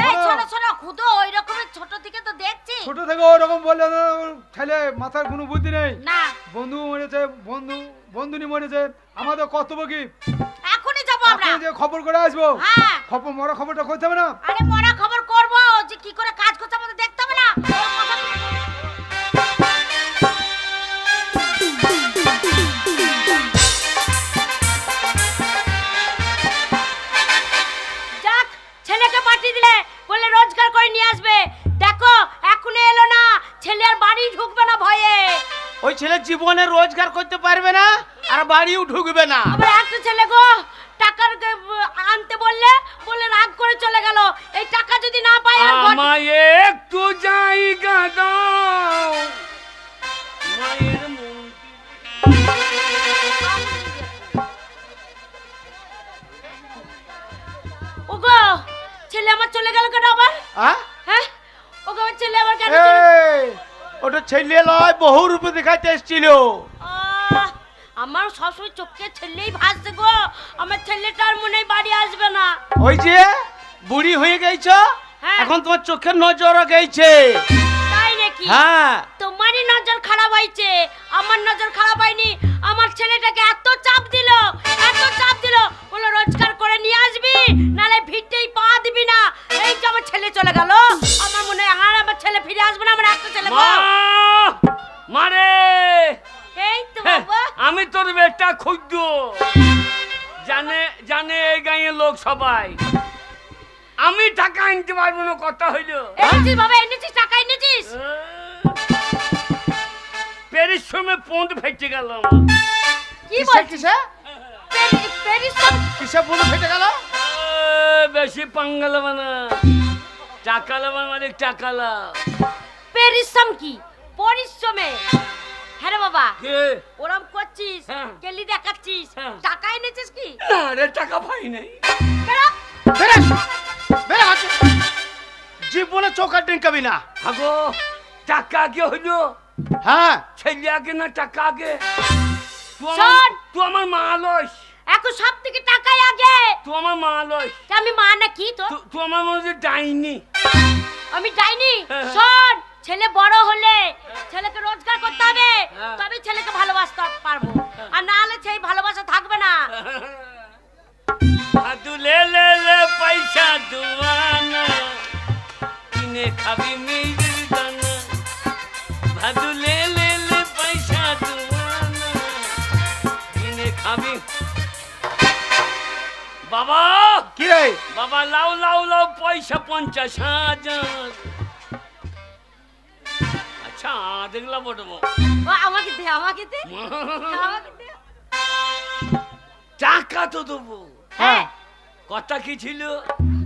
এই শোনো শোনো খুদো ওই রকমের ছোট থেকে তো দেখছি ছোট থেকে ওরকম বললে না, ওর ছেলে মাথার কোনো বুদ্ধি নেই না বন্ধু মরেছে বন্ধুনি মরেছে আমাদের কর্তব্য কি এখনই যাবো আমরা এখন যে খবর করে আসবো হ্যাঁ খবর মরা খবরটা করতে হবে না আরে মরা খবর করব যে কি করে কাজ করতে আমাদের দেখতে হবে না ওর কথা যাক ছেলেকে পাঠিয়ে দিলে বলে রোজগার করে নিয়ে আসবে দেখো এখনো এলো না ছেলে আর বাড়ি ঢুকবে না ভয়ে ওই ছেলে জীবনে রোজগার করতে পারবে না আর বাড়িও ঢুকবে না আবার একটা ছেলে গো টাকার আনতে বললে বলে রাগ করে চলে গেল এই টাকা যদি না পাই আর আমায় একটু জায়গা দাও মায়ের ওগো ছেলে আমার চলে গেল কেন আবার হ্যাঁ ওগো আমার ছেলে আবার কেন ওটা ছেলে লয় বহু রূপে দেখাইতে এসেছিল আমার সবসময় চোখে ছেলেই ভাসছে গো আমার ছেলেটার মনে বাড়ি আসবে না ওই যে বুড়ি হয়ে গেছ হ্যাঁ। এখন তোমার চোখের নজরও গেছে তাই নাকি হ্যাঁ তোমারই নজর খারাপ হয়েছে আমার নজর খারাপ হয়নি আমার ছেলেটাকে এত চাপ দিল বলো রোজগার করে নিয়ে আসবি নালে ভিটেই পা দিবি না এই যে আমার ছেলে চলে গেল আমার মনে হয় আর আমার ছেলে ফিরে আসবে না আমার একটা ছেলে গো মারে এই তো বাবা আমি তোর বেটা খুঁজ জানে এই গাঁয়ের লোক সবাই আমি টাকা আনতে পারবো না কথা হইল এনেছিস বাবা এনেছিস টাকা এনেছিস পেরিশ্রমে পৌঁছ ফেটে গেল কি বলছিস কিসে পেরিশ্রম কিসে পুরো ফেটে গেল বেশি পাঙ্গাল বানা টাকা লাবার মানে টাকা লাভ পেরিশ্রম কি পরিশ্রমে হ্যাঁ রে বাবা কে ওরম করছিস হ্যাঁ। গেলি দেখাচ্ছিস হ্যাঁ। টাকা এনেছিস কি না রে টাকা পাই নাই জীবনে চোখা টিঙ্কাবি না আগো টাকা আগে হইল হ্যাঁ ছেলে আগে না টাকা আগে শোন। তুই আমার মা লইস এখন সব থেকে টাকাই আগে তুই আমার মা লইস আমি মা না কি তো তুই আমার মনে হচ্ছে ডাইনি আমি যাইনি হ্যাঁ। শোন ছেলে বড় হলে ছেলেকে রোজগার করতে হবে হ্যাঁ। তবে ছেলেকে ভালোবাসতে পারবো আর না হলে সেই ভালোবাসা থাকবে না ভাদু লে লে লে পয়সা দুয়ানা কিনে খাবি মেয়েদের দানা ভাদু লে লে লে পয়সা দুয়ানা কিনে খাবি বাবা কি রে বাবা লাও লাও লাও পয়সা 50,000 আচ্ছা দেখলা বটবো ও আমাকে দে আমাকে দে আমাকে দে টাকা তো দেবো হ্যাঁ কথা কি ছিল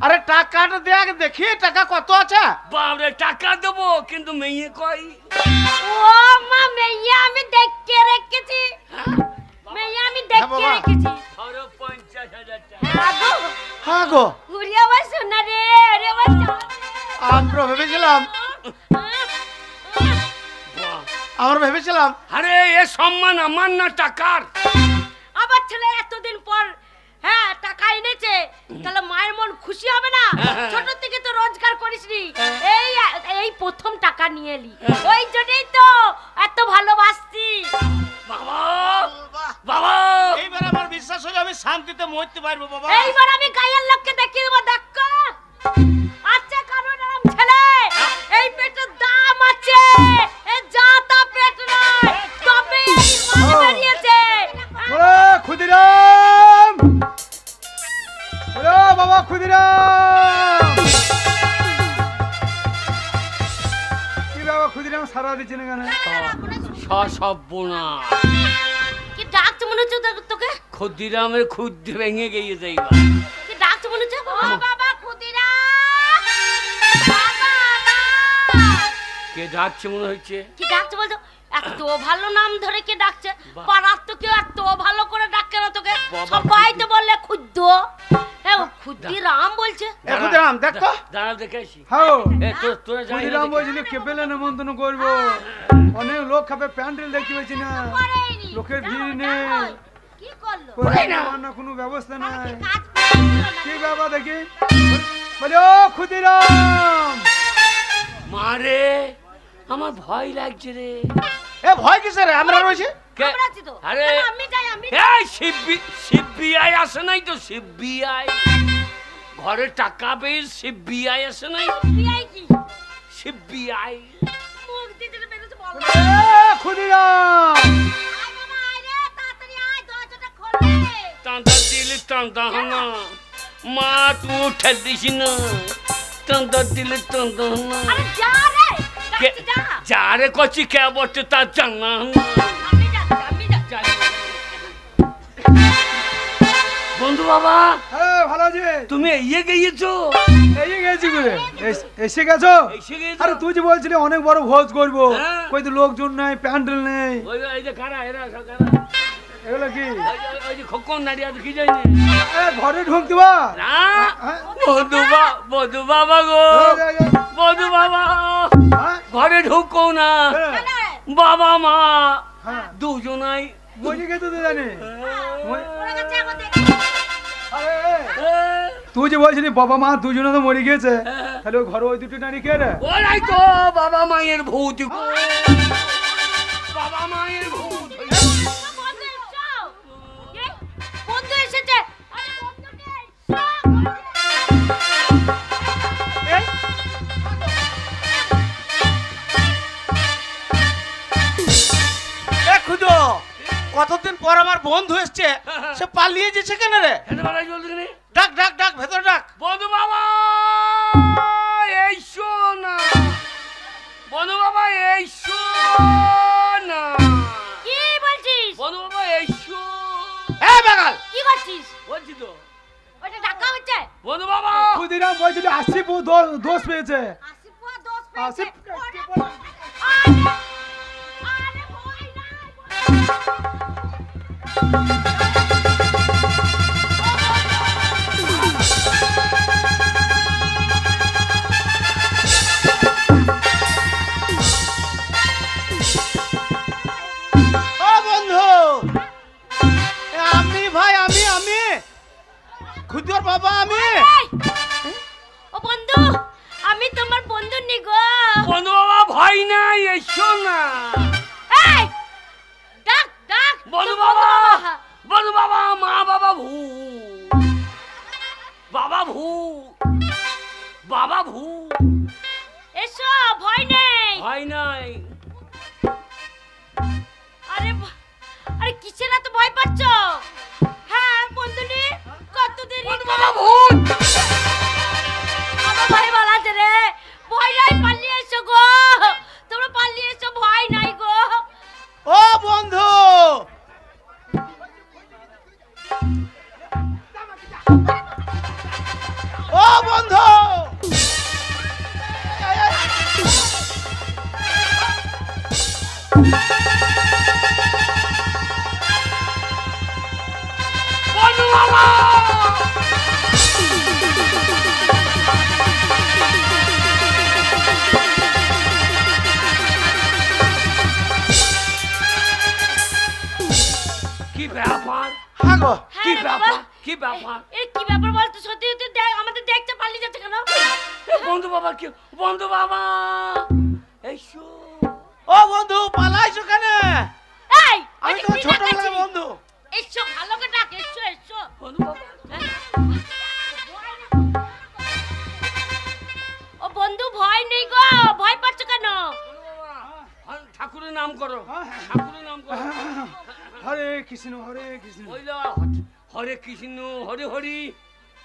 আরে টাকাটা দেখ দেখি টাকা কত আছে বাবরে টাকা দেবো কিন্তু মেয়ে কই ও মা মেয়ে আমি দেখকে রেখেছি মেয়ে আমি দেখকে বাবা। রেখেছি ধরো 50,000 টাকা হ্যাঁ গো হ্যাঁ গো ঘুরে আবার শোনা রে রে আবার আমরা ভেবেছিলাম আরে এ সম্মান আমার না টাকার আবার ছেলে এতদিন পর হ্যাঁ টাকা এনেছে তাহলে মায়ের মন খুশি হবে না ছোট থেকে তো রোজগার করিসনি এই এই প্রথম টাকা নিয়ে এলি ওই জন্যই তো এত ভালোবাসছি বাবা বাবা এইবার আমার বিশ্বাস হলো আমি শান্তিতে মরতে পারবো বাবা এইবার আমি গায়ের লোককে দেখিয়ে দেবো দেখো আচ্ছা কারণ আরাম ছেলে এই পেটের দাম আছে এ জাতা পেট নয় তবে এই মাছ বেরিয়েছে ওরে ক্ষুদিরাম ওরে বাবা ক্ষুদিরাম কি বাবা ক্ষুদিরাম সারা দিচ্ছে না কেন সব বোনা কি ডাকছে মনে হচ্ছে তোকে ক্ষুদিরামের খুদ ভেঙে গিয়েছে এইবার। কি ডাকছে বলেছে? বাবা ক্ষুদিরাম, বাবা কে ডাকছে মনে হচ্ছে? কি ডাকছে বলতো? এত ভালো নাম ধরে কে ডাকছে? পাড়ার তো কেউ এত ভালো করে ডাকে না তোকে, সবাই তো বললে ক্ষুদ্র। ক্ষুদিরাম বলছে। ক্ষুদিরাম দেখ তো, দাঁড়া দেখে আসি। হ্যাঁ তোরা যাই ক্ষুদিরাম বলছিল কেপেলে নেমন্তন্ন করবো, অনেক লোক খাবে, প্যান্ডেল দেখতে পাচ্ছি না, লোকের ভিড় নেই, কি করলো? না কোনো ব্যবস্থা নাই। কাজ করলো না। কি বাবা দেখি বলে ও ক্ষুদিরাম। মারে আমার ভয় লাগছে রে। এ ভয় কিসের রে? আমরা রয়েছি। আমরা আছি তো। আরে আমি যাই, আমি এই সিবিআই আসে নাই তো? সিবিআই ঘরে টাকা পেয়ে সিবিআই আসে নাই? বিআই কি? সিবিআই মুখ দিতে বেরোতে বল। ক্ষুদিরাম আয় বাবা আয় রে, তাড়াতাড়ি আয়, দরজাটা খোলে। টান্দা দিলে টান্দা হানা, মা তুই উঠে দিস না, টান্দা দিলে টান্দা হানা। আরে যা রে, ডাকছি যা। যারে কচি কে বটে তার জানা হানা। আমি যাচ্ছি। বন্ধু বাবা, হ্যাঁ ভালো আছে? তুমি এগিয়ে গিয়েছো? এই গেছি বলে এসে গেছো? এসে গিয়েছো? আরে তুই যে বলছিলি অনেক বড় ভোজ করবো, হ্যাঁ। কই তো লোকজন নাই, প্যান্ডেল নেই, এই যে কারা এরা সব কারা? এগুলো কি ওই যে খোকন দাঁড়িয়ে আছে, কি জানি ঘরে ঢুকতে বা? না। বধু বাবা গো, বধু বাবা ঘরে ঢুকো না, বাবা মা দুজনাই মরে গেছে তো জানি। ওরা কাছে আমাদের তুই যে বলছিলি বাবা মা দুজনে তো মরে গিয়েছে, তাহলে ওই ঘরে ওই দুটো নারী কে রে? ওরাই তো বাবা মায়ের ভূত, বাবা মায়ের ভূত। বন্ধু এসো। এ, বন্ধু এসেছে। আরে বন্ধু নেই। খুঁজো কতদিন পর আমার বন্ধু এসছে, সে পালিয়ে যেছে কেন রে? ডাক ডাক ডাক, ভেতরে ডাক। বন্ধু বাবা এইসো না, বন্ধু বাবা এইসো না। কি বলছিস? বন্ধু বাবা এইসো। এ বেগাল, কি করছিস? বলছি তো ওটা ডাকা হচ্ছে। বন্ধু বাবা। ক্ষুদিরাম বলছিলি আসিফ দোষ পেয়েছে। আসিফ পুয়া দোষ পেয়েছে। আসিফ আরে আরে ভয় নাই। ও বন্ধু, আমি ভাই, আমি খুদির বাবা, আমি। ও বন্ধু, আমি তোমার বন্ধু নি গো। বন্ধু বাবা ভয় নাই, এসো না। এই ডাক ডাক বন্ধু বাবা, বন্ধু বাবা, মা বাবা ভূ, বাবা ভূ, বাবা ভূ। এসো, ভয় নেই। ভয় নাই। আরে আরে কিসের এত ভয় পাচ্ছ? হ্যাঁ বন্ধুনি, কত দেরি। বন্ধু বাবা ভূত। আমার ভয় বালাতে রে, ভয় নাই, পালিয়ে এসো গো, তোমরা পালিয়ে এসো, ভয় নাই গো। ও বন্ধু, ও বন্ধু, বন্ধু বাবা। কি ব্যাপার? হ্যাঁ গো, হ্যাঁ কি রে ব্যাপার? বাবা। কি ব্যাপার? এ কি ব্যাপার বলতো? সত্যি সত্যি দেখ, আমাদের দেখতে পালিয়ে যাচ্ছে কেন? বন্ধু বাবা কি? বন্ধু বাবা এসো। ও বন্ধু, পালাইছো কেন? এই আমি এটা তো কি ছোটবেলার দেখাচ্ছিস? বন্ধু। এসো, ভালো করে ডাক, এসো এসো। বন্ধু বাবা। ও বন্ধু, ভয় নেই গো, ভয় পাচ্ছ কেন? ঠাকুরের নাম করো, ঠাকুরের নাম করো। হরে কৃষ্ণ হরে কৃষ্ণ বললো হরে কৃষ্ণ হরে হরি,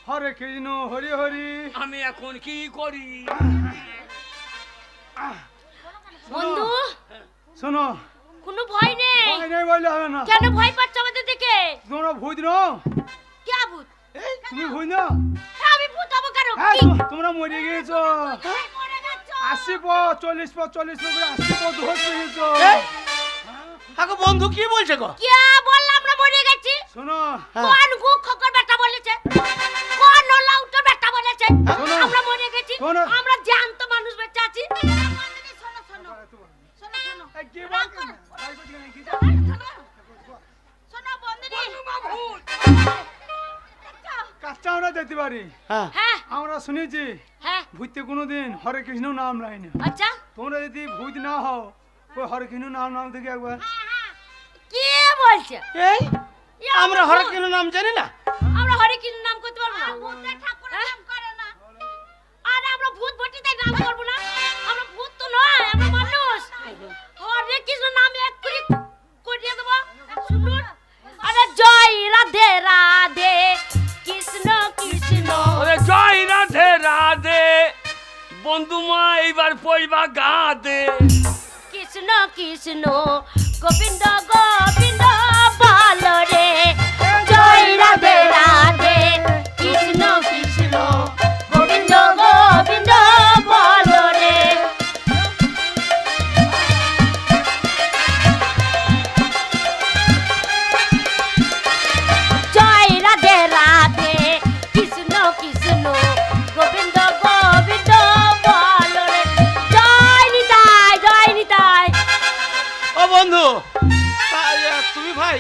হরে কৃষ্ণ হরি হরি। আমি এখন কি করি? বন্ধু শোনো, কোনো ভয় নেই। ভয় নেই বললে হবে না। কেন ভয় পাচ্ছ আমাদের দেখে? তোমরা ভূত নও? কে ভূত? তুমি ভূত নও? আমি ভূত হবো কেন? তোমরা মরে গিয়েছো। 80 পো 40 পো 40 পো করে 80 পো দোষ পেয়েছো। আগো বন্ধু কি বলছে গো? কে বললাম আমরা মরে গেছি? শোনো, কোন খোকর বেটা বলেছে? কোন লাউটার বেটা বলেছে আমরা মরে গেছি? আমরা জ্যান্ত মানুষ বেঁচে আছি। শোনো শোনো শোনো শোনো কি বলছো? শোনো বন্ধুরি, কাচ্চা আমরা দেখতে পারি। হ্যাঁ হ্যাঁ আমরা শুনেছি হ্যাঁ ভূতে কোনোদিন হরে কৃষ্ণ নাম নাই না। আচ্ছা তোমরা যদি ভূত না হও ওই হরে কৃষ্ণ নাম থেকে একবার। কে বলছে? এই আমরা হরে কেন নাম জানি না? আমরা হরে কৃষ্ণ নাম করতে পারবো না? ভূতে ঠাকুরের নাম করে না। আরে আমরা ভূত ভটি তাই নাম করব না? আমরা ভূত তো নয়, আমরা মানুষ। হরে কৃষ্ণ নাম এক করে করিয়ে দেব। শুনুন, আরে জয় রাধে রাধে কৃষ্ণ কৃষ্ণ। ওরে জয় রাধে রাধে বন্ধু মা এইবার পইবা গা দে। কৃষ্ণ কৃষ্ণ গোবিন্দ গোবিন্দ বল রে। জয় রাধে রাধে কৃষ্ণ কৃষ্ণ গোবিন্দ গোবিন্দ বল রে। জয় রাধে রাধে কৃষ্ণ কৃষ্ণ গোবিন্দ গোবিন্দ বল রে। জয় নিতাই জয় নিতাই। ও বন্ধু তুমি ভাই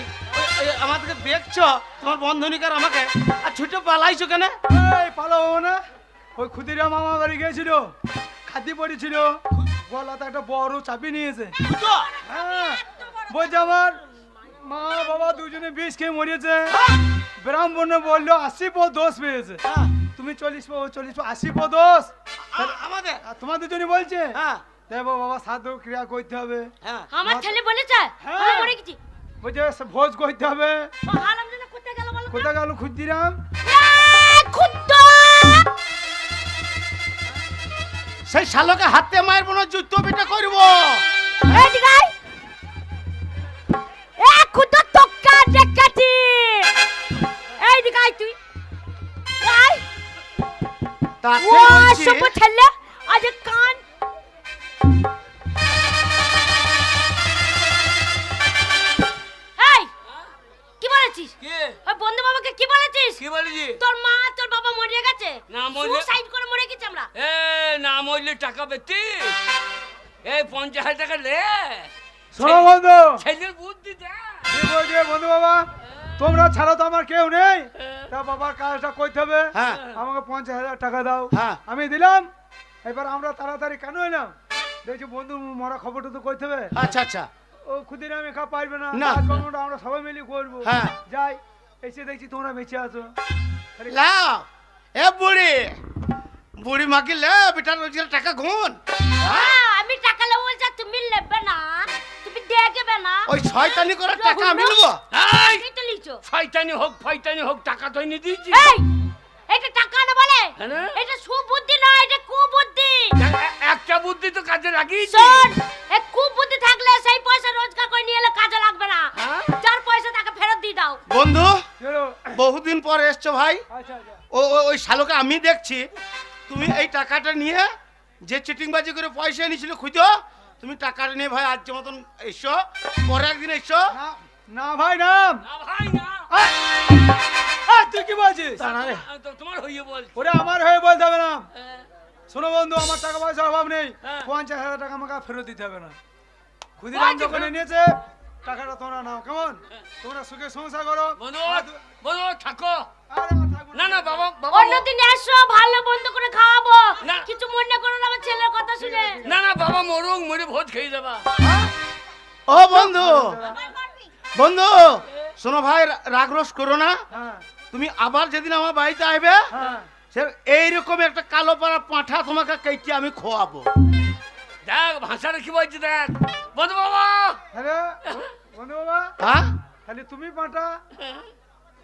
আমাদেরকে দেখছো তোমার বন্ধনিকার আমাকে আর ছুটে পালাইছো কেন? এই পালাবো না, ওই ক্ষুদিরাম মামা বাড়ি গিয়েছিল, খাদি পড়েছিল, গলাতে একটা বড় চাপি নিয়েছে। হ্যাঁ বলছে আমার মা বাবা দুজনে বিষ খেয়ে মরিয়েছে। ব্রাহ্মণে বললো 80 পো দোষ পেয়েছে। তুমি 40 পো 80 পো দোষ আমাদের আর তোমাদের জন্য বলছে। হ্যাঁ দেখো বাবা সাধু ক্রিয়া করতে হবে। হ্যাঁ আমার ছেলে বলেছে হ্যাঁ। আমি মরে গেছি। বলছে ভোজ করতে হবে। ও হারাম জানা কোথায় গেল বলো? কোথায় গেল ক্ষুদিরাম? খুদ্দা সেই শালকে হাতে মায়ের বোন যুদ্ধ পিঠা করবো। এই দিগাই এ খুদ্দা তক্কা দেখাতি। এই দিগাই তুই আই তাতে ও বলছি সব ছেলে আজ কান এই কি বলেছিস? কে ওই বন্ধু বাবাকে কি বলেছিস? কি বলেছি? তোর মা তোর বাবা মরে গেছে। না মরলে সুসাইড করে মরে গেছে আমরা। এ না মরলে টাকা পেতি এই 50,000 টাকা লে। শোনো বন্ধু, ছেলের বুদ্ধি দে। কি বলছে বন্ধু বাবা, তোমরা ছাড়া তো আমার কেউ নেই, তা বাবার কাজটা করতে হবে। হ্যাঁ আমাকে 50,000 টাকা দাও। হ্যাঁ আমি দিলাম। এবার আমরা তাড়াতাড়ি কেন এলাম দেখছি বন্ধু মরা খবরটা তো করতে হবে। আচ্ছা আচ্ছা ও ক্ষুদিরাম একা পারবে না, না। কাজকর্মটা আমরা সবাই মিলে করবো। হ্যাঁ। যাই এসে দেখছি তোমরা বেঁচে আছো। লাও এ বুড়ি বুড়ি মাকে লে বেটা রোজগার টাকা গুন। আমি টাকা নেবো বলছি তুমি নেবে না, তুমি দেখবে না। ওই শয়তানি করার টাকা আমি নেবো? এই তুমি তো লিচো। শয়তানি হোক ফয়তানি হোক টাকা তো এনে দিয়েছি। এই এটা টাকা না বলে, হ্যাঁ না? এটা সুবুদ্ধি না, এটা কুবুদ্ধি। একটা বুদ্ধি তো কাজে লাগিয়েছি। শোন, এই কুবুদ্ধি থাকলে সেই পয়সা রোজগার করে নিয়ে এলে কাজে লাগবে না। হ্যাঁ? যার পয়সা তাকে ফেরত দিয়ে দাও। বন্ধু চলো। বহুদিন পর এসছো ভাই। আচ্ছা আচ্ছা ওই শালকে আমি দেখছি তুমি এই টাকাটা নিয়ে যে চিটিংবাজি করে পয়সা এনেছিল খুঁজো, তুমি টাকাটা নিয়ে ভাই আজ মতন এসো, পরে একদিন এসো। না না ভাই নাম না ভাই না তুই কি বলছিস? দাঁড়ারে তোমার হইয়ে বল। ওরে আমার হয়ে বলতে হবে না। শোনো বন্ধু, আমার টাকা পয়সার অভাব নেই। হ্যাঁ। 50,000 টাকা আমাকে ফেরত দিতে হবে না। ক্ষুদিরাম যখন নিয়েছে টাকাটা তোমরা নাও, কেমন? তোমরা সুখে সংসার করো। বন্ধু বন্ধু থাকো। আরে আমার থাকবো না না বাবা বাবা অন্যদিন এসো, ভালো বন্ধু করে খাওয়াবো। না। কিছু মনে করো না আমার ছেলের কথা শুনে। না না বাবা মরুক মরে ভোজ খেয়ে যাবা। ও বন্ধু বন্ধু শোনো ভাই, রাগ রোষ করো না। হ্যাঁ তুমি আবার যেদিন আমার বাড়িতে আসবে হ্যাঁ সে এইরকম একটা কালো পাড়া পাঁঠা তোমাকে কেটে আমি খোয়াবো। দেখ ভাষাটা কি বলছি দেখ। বন্ধু বাবা আরে বন্ধু বাবা, হ্যাঁ খালি তুমি পাঁটা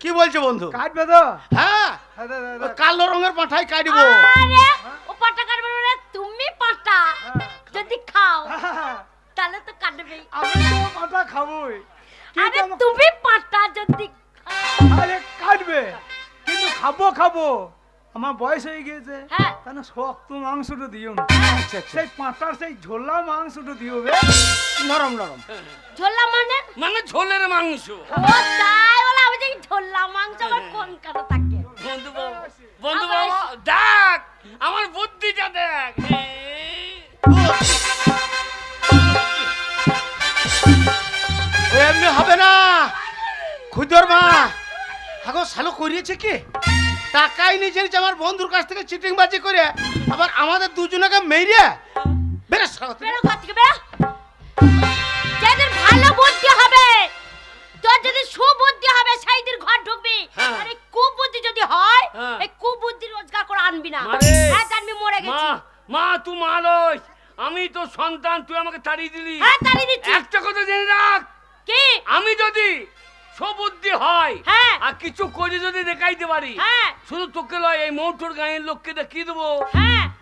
কি বলছো বন্ধু? কাটবে তো? হ্যাঁ হ্যাঁ, দে, দে, ওই দে। কালো রঙের পাঁঠাই কাটবো। আরে ও পাটা কাটবে না, তুমি পাটা হ্যাঁ। যদি খাও হ্যাঁ, তাহলে তো কাটবেই। আমি তো পাঁটা খাবোই। আরে তুমি পাটা যদি আরে কাটবে কিন্তু খাবো আমার বয়স হয়ে গিয়েছে তাহলে শক্ত মাংসটা দিও না। সেই পাঁটার সেই ঝোলা মাংসটা দিও নরম নরম। ঝোলা মানে ঝোলের মাংস। ও তাই বলে আমি যে ঝোলা মাংস আমার কোন কাটা থাকে। বন্ধু বাবা দেখ আমার বুদ্ধিটা দেখ। এমনি হবে না খুদর মা। আগো শালো করিয়েছে কি টাকাই নিয়ে জেনেছে আমার বন্ধুর কাছ থেকে চিটিং বাজি করে আবার আমাদের দুজনকে মেরে বেরে বেরো ঘর থেকে বেরো। যাদের ভালো বুদ্ধি হবে তোর যদি সুবুদ্ধি হবে সেইদের ঘর ঢুকবি। আর এই কুবুদ্ধি যদি হয় এই কুবুদ্ধি রোজগার করে আনবি না। হ্যাঁ জানবি মরে গেছি। মা তুই মালস আমি তো সন্তান তুই আমাকে তাড়িয়ে দিলি। হ্যাঁ তাড়িয়ে দিচ্ছি। একটা কথা জেনে রাখ কি আমি যদি সুবুদ্ধি হয় আর কিছু করে যদি দেখাইতে পারি শুধু তোকে লয় এই মৌটোর গায়ের লোককে দেখিয়ে দেবো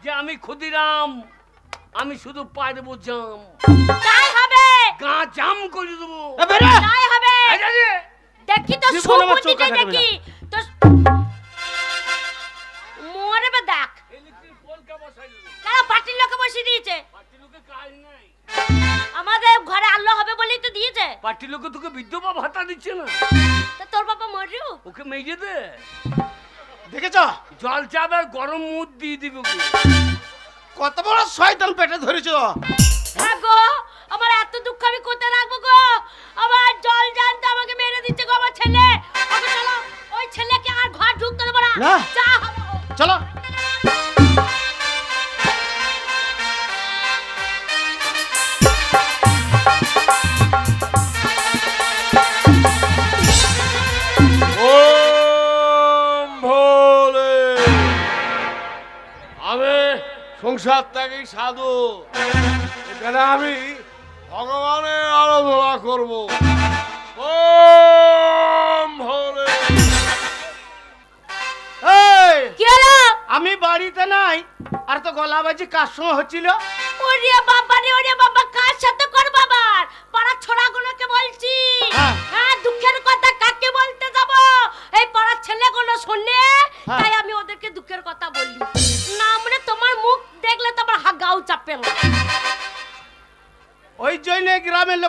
যে আমি ক্ষুদিরাম আমি শুধু পারবো জাম। তাই হবে গা জাম করে দেবো। তাই হবে দেখি তো সুবুদ্ধিটা দেখি তো মরবে দেখ। কেন পার্টির লোকে বসিয়ে দিয়েছে? আমাদের ঘরে আল্লাহ হবে বলেই তো দিয়েছে। পার্টির লোকে তোকে বিধবা ভাতা দিচ্ছে না তো তোর বাবা মরু ওকে মেজে দে। দেখেছ জল চাপ আর গরম মুদ দিয়ে দিবে কত বড় শয়তান পেটে ধরেছ। হ্যাঁ গো আমার এত দুঃখ আমি কোথায় রাখবো গো। আমার জল জানতে আমাকে মেরে দিচ্ছে গো আমার ছেলে। ওকে চলো ওই ছেলেকে আর ঘর ঢুকতে দেবো না। যা হবে চলো সংসার থেকে সাধু এখানে আমি ভগবানের আরাধনা করবো। আমি বাড়িতে নাই আর তো গলাবাজি কার সঙ্গে হচ্ছিল। ওরে বাবা কার সাথে করব আবার পাড়া ছোড়াগুলোকে বলছি। হ্যাঁ দুঃখের কথা কাকে বলতে যাব এই পাড়ার ছেলেগুলো শুনে তাই আমি ওদেরকে দুঃখের কথা বলি না মানে তোমার মুখ দেখলে তো আমার হাগাও চাপে না। ওই জন্য গ্রামের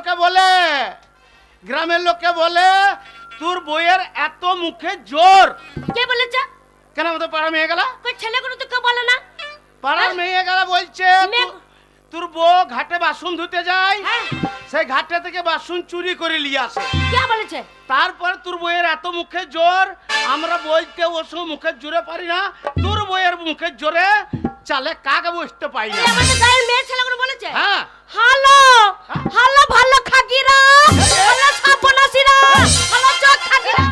লোকে বলে তোর বইয়ের এত মুখে জোর। কে বলেছে? কেন আমাদের পাড়া মেয়ে গেলা ওই ছেলেগুলো তো কেউ বলে না। পাড়ার মেয়ে গেলা বলছে তোর বউ ঘাটে বাসন ধুতে যায় সেই ঘাটে থেকে বাসন চুরি করে নিয়ে আসে। কে বলেছে? তারপর তোর বইয়ের এত মুখে জোর আমরা বলতে ও সব মুখের জোরে পারি না তোর বইয়ের মুখের জোরে চালে কাকে বসতে পাই না। আমাদের গায়ের মেয়ে ছেলেগুলো বলেছে? হ্যাঁ হ্যালো হ্যালো ভালো খাগিরা হ্যালো সাবনাসিরা হ্যালো চোখ খাগিরা।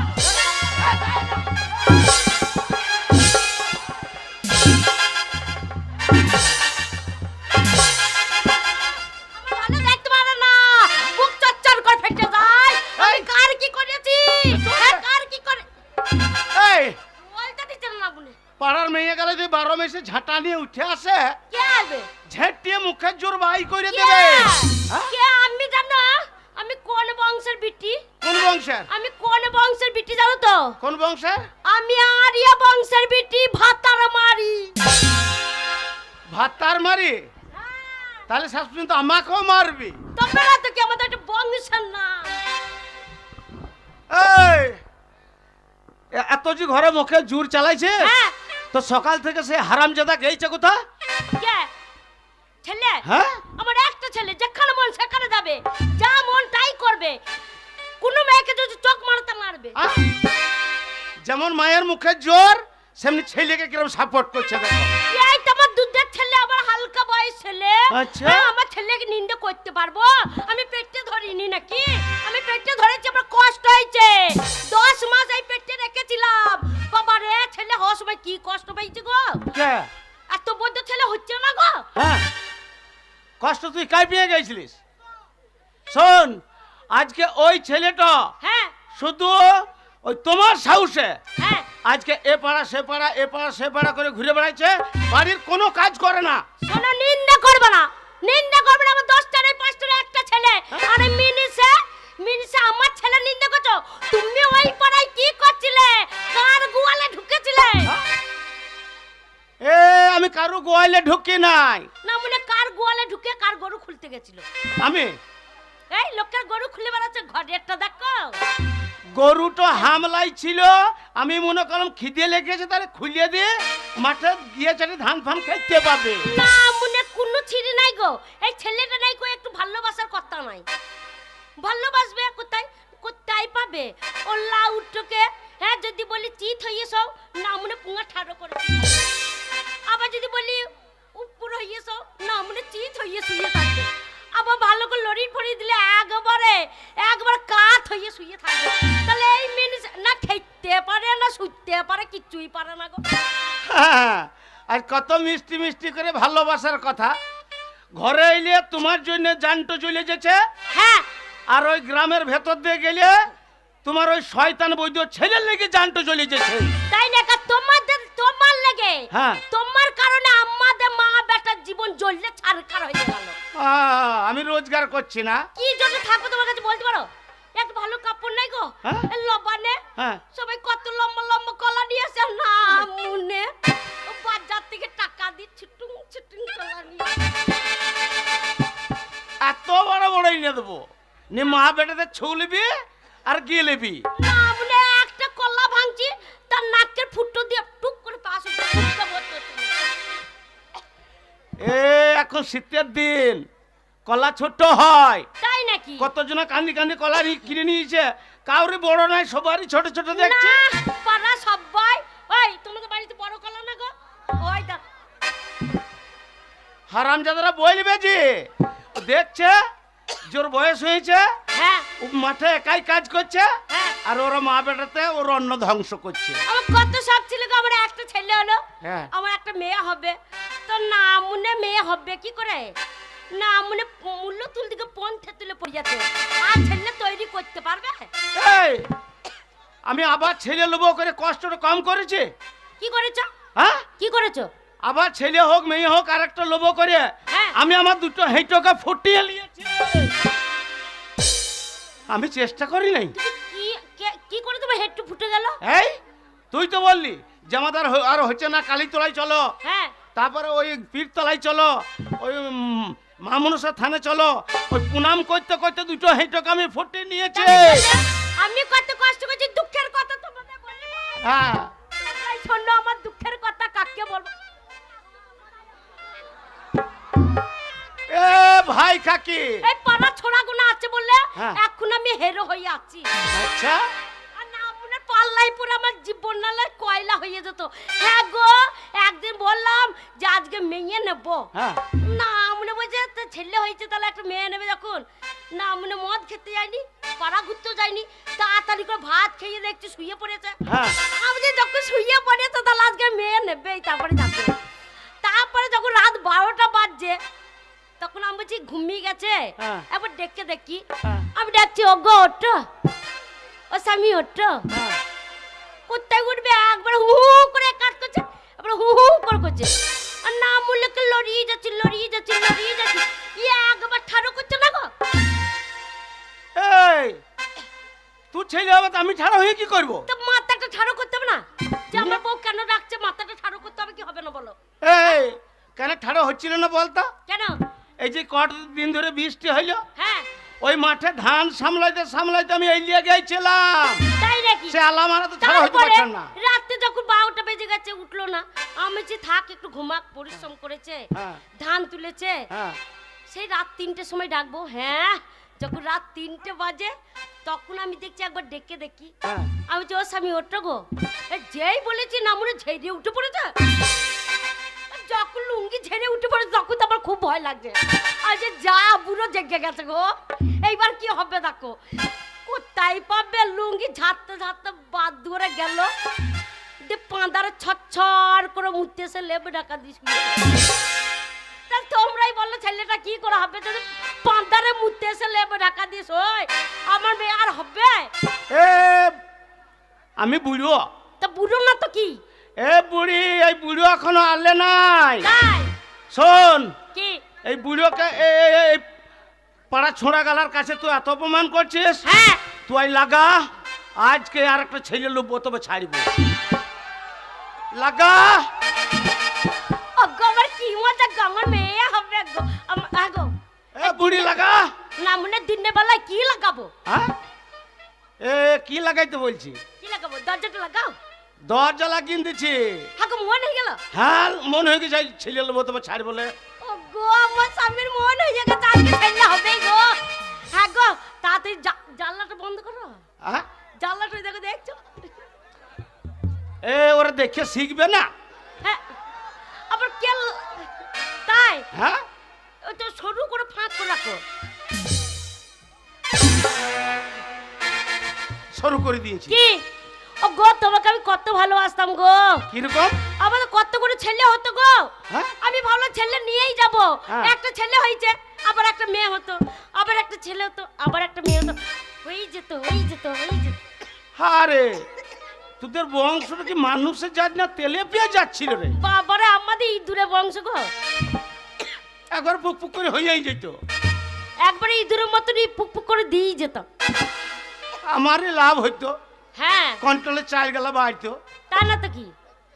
পাড়ার মেয়ে গেলে যে 12 মেসে ঝাঁটা নিয়ে উঠে আসে কে আসবে ঝেঁটিয়ে মুখের জোর বাই করে দেবে। কে আমি জানো আমি কোন বংশের বিটি? কোন বংশের? আমি কোন বংশের বিটি জানো তো? কোন বংশের? আমি আরিয়া বংশের বিটি ভাতার মারি। ভাতার মারি? তাহলে শেষ পর্যন্ত আমাকেও মারবি? তবে না তো কি আমাদের একটা বংশের না। এই এত যে ঘরে মুখে জোর চালাইছে তো সকাল থেকে সে হারামজাদা গেইছে কোথা? কে ছেলে? হ্যাঁ আমার একটা ছেলে যেখানে মন সেখানে যাবে যা মন তাই করবে। কোন মেয়েকে যদি চোখ মারতে মারবে। যেমন মায়ের মুখে জোর সেমনি ছেলেকে কিরকম সাপোর্ট করছে দেখো। এই তোমার দুধের ছেলে আমার হালকা বয়স ছেলে। আচ্ছা আমার ছেলেকে নিন্দে করতে পারবো? আমি পেটে ধরিনি নাকি? আমি পেটে ধরেছি আমার কষ্ট হয়েছে 10 মাস এই পেটে রেখেছিলাম। বাবা রে ছেলে হওয়ার সময় কি কষ্ট পেয়েছি গো। কে এত বড় ছেলে হচ্ছে না গো। হ্যাঁ কষ্ট তুই কাই পেয়ে গেছিলিস? শোন আজকে ওই ছেলেটা শুধু ওই তোমার সাহসে আজকে এ পাড়া সে পাড়া এ পাড়া সে পাড়া করে ঘুরে বেড়াচ্ছে বাড়ির কোনো কাজ করে না। শোনো নিন্দা করবে না নিন্দা করবে না। আমার 10টার 5টার একটা ছেলে আর মিনিসে নাই। না মনে কার গোয়ালে ঢুকে কার গরু খুলতে গেছিল? আমি। এই লোকের গরু খুলে বেড়াচ্ছে, ঘরেরটা দেখো। গরুটা হামলাই ছিল, আমি মনে করলাম খিদে লেগেছে তাহলে খুলিয়ে দিয়ে মাঠে গিয়ে চলে ধান ফান খাইতে পাবে। না মনে কোনো ছিড়ি নাই গো, এই ছেলেটা নাই গো, একটু ভালোবাসার কথা নাই। ভালোবাসবে কোথায়? কোথায় পাবে? ও লাউটকে হ্যাঁ যদি বলি চিত হইয়েছ না মনে পুঙ্গা ঠাড়ো করে, আবার যদি বলি উপর হইয়েছ না মনে চিত হইয়ে শুয়ে থাকবে, আবার ভালো করে লড়ি ফড়ি দিলে একবার কাত হইয়ে শুয়ে থাকবে। তাহলে এই মিনিস না খেতে পারে না শুতে পারে, কিচ্ছুই পারে না গো। আর কত মিষ্টি মিষ্টি করে ভালোবাসার কথা, ঘরে এলে তোমার জন্য জানটো চলে যেছে। হ্যাঁ আর ওই গ্রামের ভেতর দিয়ে গেলে তোমার ওই শয়তান বৈদ্য ছেলের লেগে জানটো চলে যেছে। তাই না? তোমার লেগে, হ্যাঁ তোমার কারণে আমাদের মা বেটার জীবন জ্বললে ছারখার হয়ে গেল। আমি রোজগার করছি না, কি জন্য থাকবো তোমার কাছে বলতে পারো? একটা ভালো কাপড় নাই গো, হ্যাঁ? লবানে হ্যাঁ সবাই কত লম্বা লম্বা কলা নিয়ে আসে না মুনে, বাজার থেকে টাকা দিয়ে ছুটুং ছুটুং কলা নিয়ে। এত বড় বড় এনে দেবো নি, মা বেটাতে ছুলবি আর গিয়ে লেবি না মুনে। একটা কলা ভাঙছি তার নাকের ফুটো দিয়ে টুক করে পাশ হয়ে এখন শীতের দিন কলা ছোট হয়। তাই নাকি? কতজন কান্দি কান্দি কলা কিনে নিয়েছে, কাউরি বড় নাই, সবারই ছোট ছোট দেখছে। পাড়া সবাই ওই তোমাদের বাড়িতে বড় কলা না গো? ওই দেখ হারামজাদারা বলবে যে দেখছে জোর বয়স হয়েছে, হ্যাঁ মাঠে একাই কাজ করছে, হ্যাঁ আর ওরা মা বেটাতে ওর অন্ন ধ্বংস করছে। আমার কত শখ ছিল গো, আমার একটা ছেলে হলো, হ্যাঁ আমার একটা মেয়ে হবে। তো না মনে মেয়ে হবে কি করে? না মনে মূল্য তুল দিকে পন্থে তুলে পড়ে যাচ্ছে, আর ছেলে তৈরি করতে পারবে? এই আমি আবার ছেলে লোভ করে কষ্টটা কম করেছি। কি করেছো? হ্যাঁ কি করেছো? আবার ছেলে হোক মেয়ে হোক আর একটা লোভ করে হ্যাঁ। আমি আমার দুটো হেঁটোকে ফুটিয়ে নিয়েছি। আমি চেষ্টা করি নাই। কি কি করে তোমার হেডটু ফুটে গেল? এই তুই তো বললি জামাদার আর হচ্ছে না, কালীতলায় চলো, হ্যাঁ তারপরে ওই পীরতলায় চলো, ওই মা মনসা থানে চলো, ওই প্রণাম করতে করতে দুটো হেঁটোকে আমি ফুটিয়ে নিয়েছি। আমি কত কষ্ট করছি, দুঃখের কথা তোমাদের বললে হ্যাঁ তোমরাই শোনো আমার দুঃখের কথা, কাকে বলবো? এ ভাই কাকি, এই পাড়া ছোড়া গুনা আছে বললে হ্যাঁ। এখন আমি হেরো হয়ে আছি। আচ্ছা আর না মনে পাল্লাই পুরো আমার জীবন নালে কয়লা হয়ে যেত। হ্যাঁ গো একদিন বললাম যে আজকে মেয়ে নেব, হ্যাঁ না মনে বলছে তো ছেলে হয়েছে তাহলে একটা মেয়ে নেবে, যখন না মনে মদ খেতে যায়নি, পাড়া ঘুরতেও যায়নি, তাড়াতাড়ি করে ভাত খেয়ে দেখছি শুয়ে পড়েছে। হ্যাঁ আমি যে যখন শুয়ে পড়েছে তাহলে আজকে মেয়ে নেবেই, তারপরে যাবে। তারপরে যখন রাত 12টা বাজছে তখন আমি বলছি ঘুমিয়ে গেছে, হ্যাঁ। একবার দেখে দেখি, হ্যাঁ। আমি দেখছি ও গো ওঠো, ও স্বামী ওঠো, হ্যাঁ কোথায় উঠবে? একবার হু হু করে কাজ করছে, একবার হু হু করে করছে, আর না মুলেকে লড়িয়ে যাচ্ছে লড়িয়ে যাচ্ছে লড়িয়ে যাচ্ছে, ইয়ে একবার ঠাড়ো করছে না গো। এই তুই ছেলে হবে তো আমি ছাড়া হয়ে কি করবো? তো মাথাটা ঠাড়ো করতে হবে না? যে আমার বউ কেন রাখছে, মাথাটা ঠাড়ো করতে হবে, কি হবে না বলো? এই কেন ঠাড়ো হচ্ছিল না বলতো? কেন? এই যে কত দিন ধরে বৃষ্টি হইলো, হ্যাঁ ওই মাঠে ধান সামলাইতে সামলাইতে আমি এলিয়ে গেছিলাম, তাই নাকি? সে আলামারা তো ছাড়া হইতে তারপরে পারছেন না। রাতে যখন 12টা বেজে গেছে উঠলো না, আমি যে থাক একটু ঘুমাক, পরিশ্রম করেছে, হ্যাঁ। ধান তুলেছে, হ্যাঁ সেই রাত 3টের সময় ডাকবো। হ্যাঁ যখন রাত 3টে বাজে তখন আমি দেখছি একবার ডেকে দেখি, হ্যাঁ আমি যে ও স্বামী ওঠো গো, যেই বলেছি না মনে ঝেড়ে উঠে পড়েছে, যখন লুঙ্গি ঝেড়ে উঠে পড়েছে তখন তো আমার খুব ভয় লাগছে, আর যে যা বুড়ো জেগে গেছে গো, এইবার কি হবে দেখো। কোথায় পাবে লুঙ্গি ঝাড়তে ঝাড়তে বাদ ধরে গেল, যে পাঁদারে ছচ্ছর করে মুতে এসে লেবে ঢাকা দিস। তোমরাই বললো ছেলেটা কি করে হবে, যদি পাঁদারে মুতে এসে লেবে ঢাকা দিস, ওই আমার মেয়ে আর হবে? এ আমি বুড়ো। তা বুড়ো না তো কি? এ বুড়ি, এই বুড়ো এখনো আনলে নাই। তাই শোন, কি? এই বুড়োকে এই পাড়া ছোঁড়া গালার কাছে তুই এত অপমান করছিস, হ্যাঁ তুই লাগা আজকে আর একটা ছেলে লোক তবে ছাড়ব, লাগা। আমার কি মজা, গাঙ গো আগো এ বুড়ি লাগা না মনে দিনের বেলায় কি লাগাবো হ্যাঁ এ কি লাগাইতে বলছি কি লাগাবো দরজাটা লাগাও দরজা লাগিয়ে দিচ্ছি আগো মন হয়ে গেল হ্যাঁ মন হয়ে গেছে ছেলে লোবো তোমার ছাড় বলে ও গো আমার স্বামীর মন হয়ে গেছে আজকে ছেলে হবে গো হ্যাঁ গো তাড়াতাড়ি জানলাটা বন্ধ করো হ্যাঁ জানলাটা দেখো দেখছো এ ওরা দেখে শিখবে না হ্যাঁ আবার কে তাই হ্যাঁ ওই তো সরু করে ফাঁক করে রাখো শুরু করে দিয়েছি কি ও গো তোমাকে আমি কত ভালোবাসতাম গো কিরকম আমাদের কত করে ছেলে হতো গো হ্যাঁ? আমি ভাবলাম ছেলে নিয়েই যাব হ্যাঁ। একটা ছেলে হয়েছে আবার একটা মেয়ে হতো আবার একটা ছেলে হতো আবার একটা মেয়ে হতো হয়ে যেত হয়ে যেত হয়ে যেত আরে তোদের বংশটা কি মানুষের জাত না তেলে পেয়ে যাচ্ছিল রে বাবারে আমাদের ইঁদুরে বংশ গো একবার পুক পুক করে হয়েই যেত একবারে ইঁদুরের মতনই পুক পুক করে দিয়েই যেতাম আমারই লাভ হইতো হ্যাঁ কন্ট্রোলে চাল গেলা বাড়তো তা না তো কি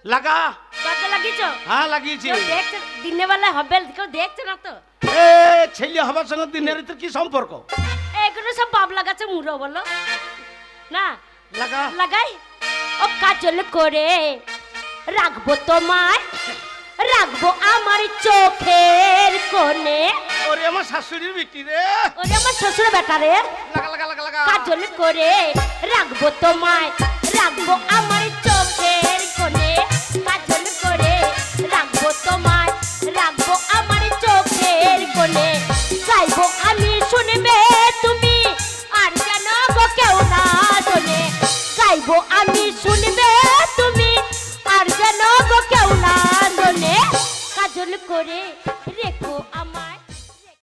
লাগা দরজা লাগিয়েছো হ্যাঁ লাগিয়েছি কেউ দেখছে দিনের বেলায় হবে কেউ দেখছে না তো এ ছেলে হবার সঙ্গে দিনের তোর কি সম্পর্ক এগুলো সব বাবলা গাছে মুড়ো বলো না লাগা লাগাই ও কাজল করে রাখবো তোমায় রাখবো আমার চোখের কোণে ওরে আমার শাশুড়ির বিটি রে ওরে আমার শ্বশুর বেটা রে লাগা লাগা লাগা লাগা কাজল করে রাখবো তোমায় রাখবো আমার চোখের কোণে কাজল করে রাখবো তোমায় রাখবো আমার চোখের কোণে চাইবো আমি শুনবে তুমি আর যেন গো কেউ না শোনে চাইবো আমি শুনবে তুমি আর যেন গো কেউ না শোনে কাজল করে